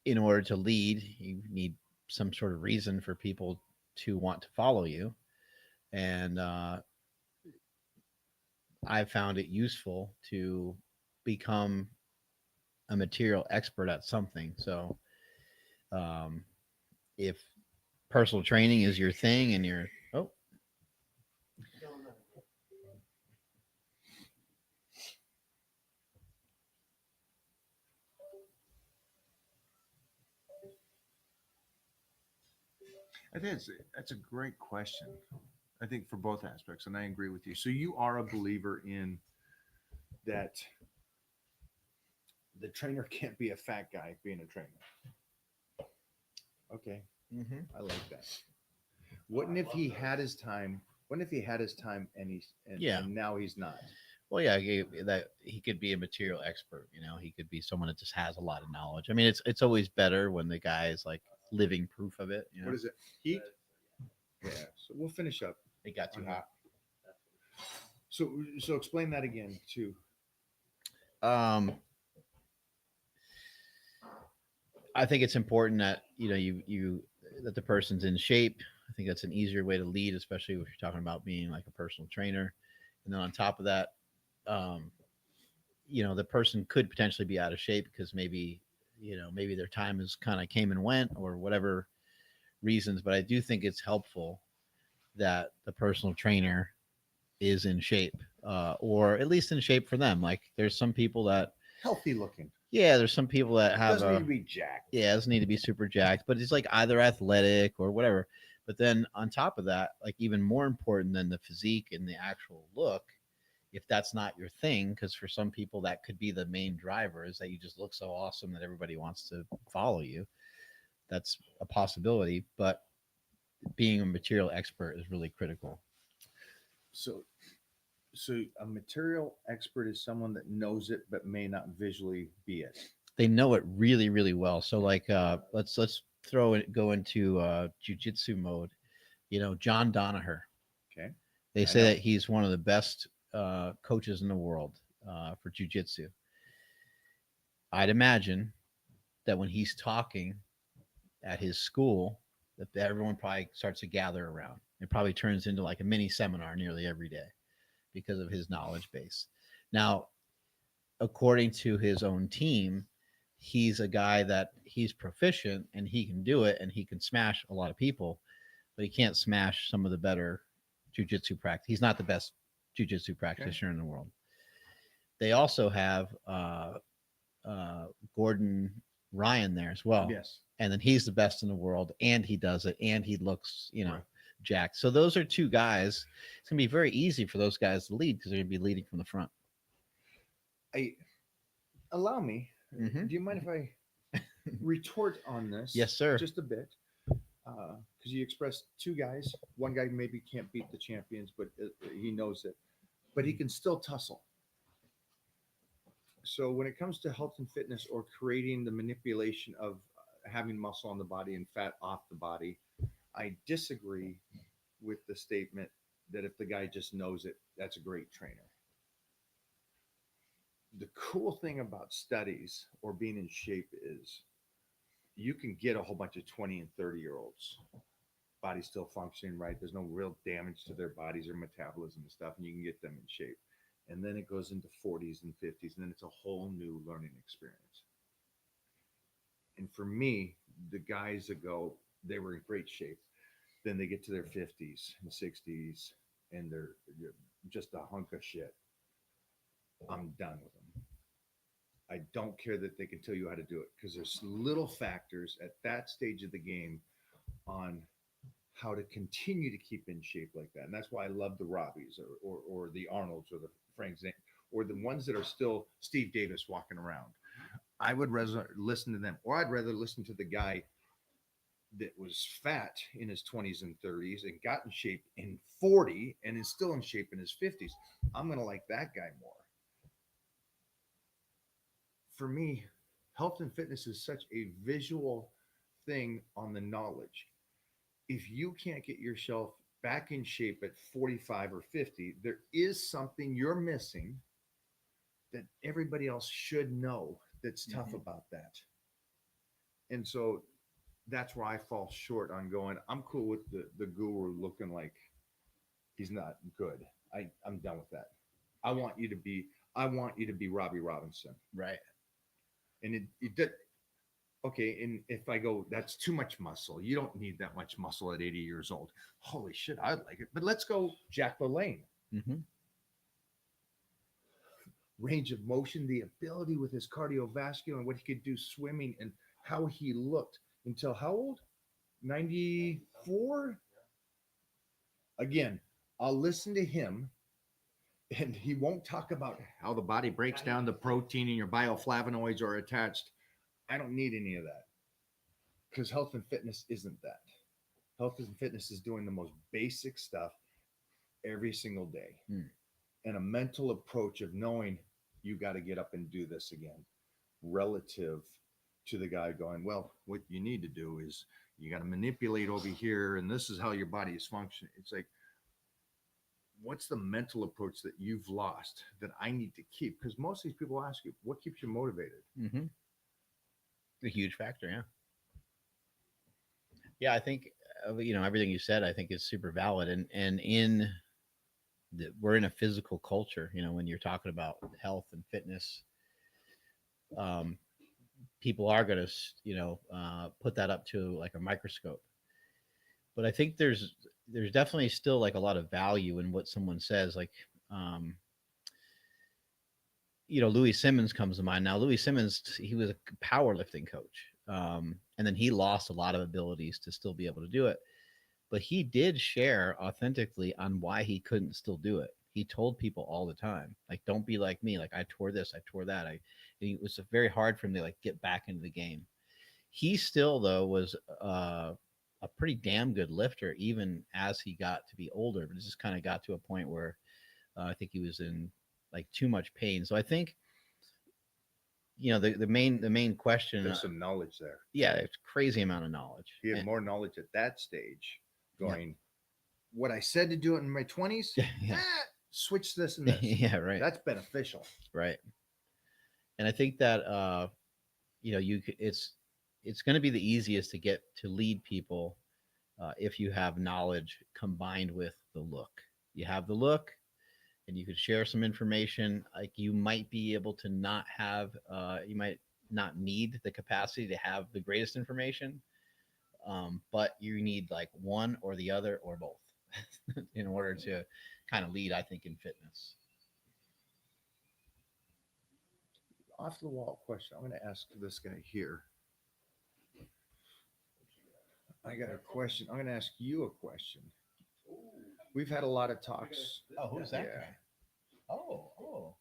in order to lead, you need some sort of reason for people to want to follow you, and I found it useful to become a material expert at something. So, if personal training is your thing, and you're I think that's a great question. I think for both aspects, and I agree with you. So you are a believer in that the trainer can't be a fat guy being a trainer. Okay, I like that. Wouldn't if he had his time? Wouldn't if he had his time and Yeah. and now he's not? well, yeah, that he could be a material expert. He could be someone that just has a lot of knowledge. I mean, it's always better when the guy is like living proof of it. What is it? Heat? Yeah. So we'll finish up. It got too hot. So explain that again too. I I think it's important that you that the person's in shape. I think that's an easier way to lead, especially if you're talking about being like a personal trainer. And then on top of that, um, the person could potentially be out of shape because maybe their time is kind of came and went or whatever reasons. But I do think it's helpful that the personal trainer is in shape, or at least in shape for them. Like there's some people that, Healthy looking. yeah, there's some people that have Doesn't need to be jacked. yeah, it doesn't need to be super jacked, but it's like either athletic or whatever. But then on top of that, like even more important than the physique and the actual look, if that's not your thing, because for some people that could be the main driver, is that you just look so awesome that everybody wants to follow you. That's a possibility, but being a material expert is really critical. So, so a material expert is someone that knows it but may not visually be it. They know it really, really well. So like let's throw it go into jujitsu mode. John Donaher. Okay. They I say know. that he's one of the best coaches in the world for jujitsu. I'd imagine that when he's talking at his school, that everyone probably starts to gather around. It probably turns into like a mini seminar nearly every day because of his knowledge base. Now, according to his own team, he's a guy that he's proficient and he can do it and he can smash a lot of people, but he can't smash some of the better jujitsu practice. He's not the best jujitsu practitioner in the world. They also have Gordon Ryan there as well. Yes. And then he's the best in the world, and he does it, and he looks, Right. jacked. So those are two guys. It's gonna be very easy for those guys to lead because they're gonna be leading from the front. I allow me. Mhm. Do you mind if I retort on this? Yes, sir. Just a bit. Because you expressed two guys. One guy maybe can't beat the champions, but he knows it. But he can still tussle. So when it comes to health and fitness or creating the manipulation of having muscle on the body and fat off the body, I disagree with the statement that if the guy just knows it, that's a great trainer. The cool thing about studies or being in shape is you can get a whole bunch of 20 and 30-year-olds body still functioning right. There's no real damage to their bodies or metabolism and stuff, and you can get them in shape. And then it goes into 40s and 50s, and then it's a whole new learning experience. And for me, the guys that go, they were in great shape. Then they get to their 50s and 60s, and they're just a hunk of shit. I'm done with them. I don't care that they can tell you how to do it because there's little factors at that stage of the game on how to continue to keep in shape like that. And that's why I love the Robbies or the Arnolds or the Frank Zane or the ones that are still Steve Davis walking around. I would rather listen to them, or I'd rather listen to the guy that was fat in his 20s and 30s and got in shape in 40 and is still in shape in his 50s. I'm going to like that guy more. For me, health and fitness is such a visual thing on the knowledge. If you can't get yourself back in shape at 45 or 50, there is something you're missing that everybody else should know that's tough about that. And so that's where I fall short on going, I'm cool with the guru looking like he's not good. I'm done with that. I want you to be Robbie Robinson. Right. And it did okay. And if I go, that's too much muscle. You don't need that much muscle at 80 years old. Holy shit, I like it. But let's go Jack LaLanne. Mm-hmm. Range of motion, the ability with his cardiovascular and what he could do swimming and how he looked until how old? 94? Again, I'll listen to him and he won't talk about how the body breaks down the protein and your bioflavonoids are attached. I don't need any of that because health and fitness isn't that. Health and fitness is doing the most basic stuff every single day. And a mental approach of knowing you got to get up and do this again relative to the guy going, well, what you need to do is you got to manipulate over here and this is how your body is functioning. It's like, what's the mental approach that you've lost that I need to keep? Because most of these people ask you, what keeps you motivated? Mm-hmm. A huge factor. Yeah. Yeah. I think, everything you said, I think is super valid. And we're in a physical culture, when you're talking about health and fitness, um, people are going to, put that up to like a microscope. But I think there's definitely still like a lot of value in what someone says. Like, um, Louis Simmons comes to mind. Now, Louis Simmons, he was a powerlifting coach, and then he lost a lot of abilities to still be able to do it. But he did share authentically on why he couldn't still do it. He told people all the time, like, "Don't be like me. Like, I tore this, I tore that." It was very hard for him to like get back into the game. He still though was a pretty damn good lifter, even as he got to be older. But it just kind of got to a point where I think he was in like too much pain. So I think the main question. There's some knowledge there. Yeah, it's crazy amount of knowledge. He had And- more knowledge at that stage, Yeah. going, what I said to do it in my 20s, Yeah. switch this and this. Yeah, right. That's beneficial. Right. And I think that it's going to be the easiest to get to lead people if you have knowledge combined with the look. You have the look, and you could share some information. Like you might be able to not have, you might not need the capacity to have the greatest information, but you need like one or the other or both in order to kind of lead. I think in fitness. Off the wall question. I'm going to ask this guy here. I got a question. I'm going to ask you a question. We've had a lot of talks. Oh, who's that Yeah. guy? Oh.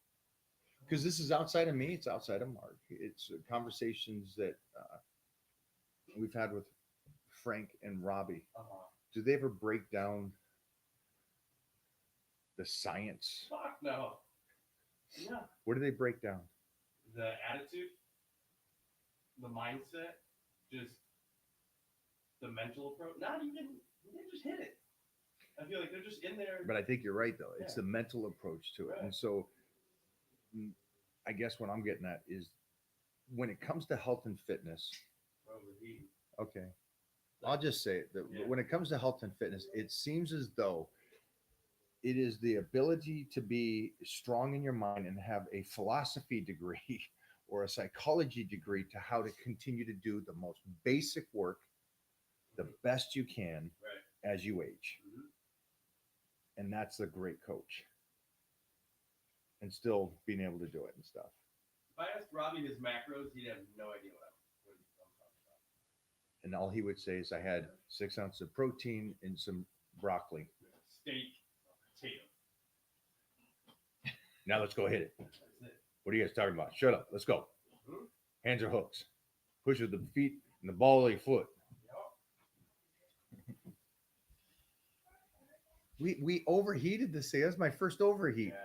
Because this is outside of me, it's outside of Mark. It's conversations that we've had with Frank and Robbie. Do they ever break down the science? Fuck no. Yeah. What do they break down? The attitude, the mindset, just the mental approach. Not even, they just hit it. I feel like they're just in there. But I think you're right, though. It's Yeah. the mental approach to it. Right. And so I guess what I'm getting at is when it comes to health and fitness, Overheat. okay, I'll just say it, that Yeah. when it comes to health and fitness, it seems as though it is the ability to be strong in your mind and have a philosophy degree or a psychology degree to how to continue to do the most basic work the best you can Right. as you age. Mhm. And that's a great coach. And still being able to do it and stuff. If I asked Robbie his macros, he'd have no idea what I'm talking about. And all he would say is, I had 6 ounces of protein and some broccoli. Steak, potato. Now let's go hit it. That's it. What are you guys talking about? Shut up. Let's go. Mhm. Hands are hooks. Push with the feet and the ball of your foot. Yup. We overheated this thing. That's my first overheat. Yeah.